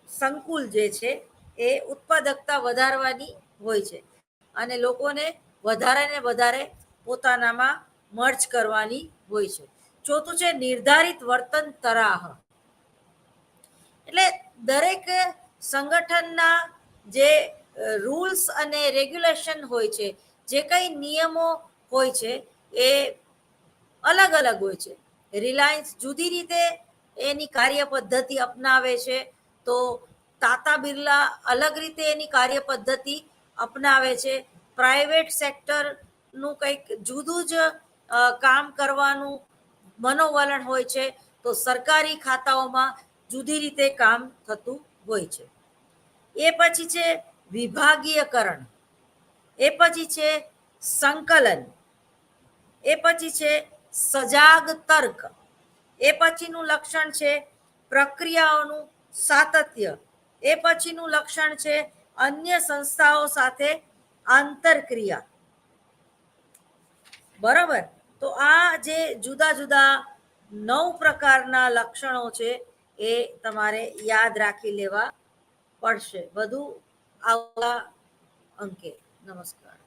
સંકુલ જે છે એ ઉત્પાદકતા વધારવાની હોય છે અને લોકોને વધારે ને વધારે પોતાનામાં મર્જ કરવાની હોય છે. ચોથું છે નિર્ધારિત વર્તન તરાહ. એટલે દરેક સંગઠનના જે રૂલ્સ અને રેગ્યુલેશન હોય છે, જે કઈ નિયમો હોય છે એ અલગ અલગ હોય છે. રિલાયન્સ જુદી રીતે એની કાર્ય પદ્ધતિ અપનાવે છે, તો ટાટા બિરલા અલગ રીતે એની કાર્ય પદ્ધતિ અપનાવે છે. પ્રાઇવેટ સેક્ટરનું કંઈક જુદું જ કામ કરવાનું મનોવલણ હોય છે, તો સરકારી ખાતાઓમાં જુદી રીતે કામ થતું હોય છે. એ પછી છે વિભાગીયકરણ, એ પછી છે સંકલન, એ પછી છે સજાગ તર્ક, એ પછીનું લક્ષણ છે પ્રક્રિયાઓનું સાતત્ય, એ પછીનું લક્ષણ છે અન્ય સંસ્થાઓ સાથે આંતરક્રિયા. બરાબર, તો આ જે જુદા જુદા 9 પ્રકારના લક્ષણો છે એ તમારે યાદ રાખી લેવા પડશે બધું આવતા અંકે. નમસ્કાર.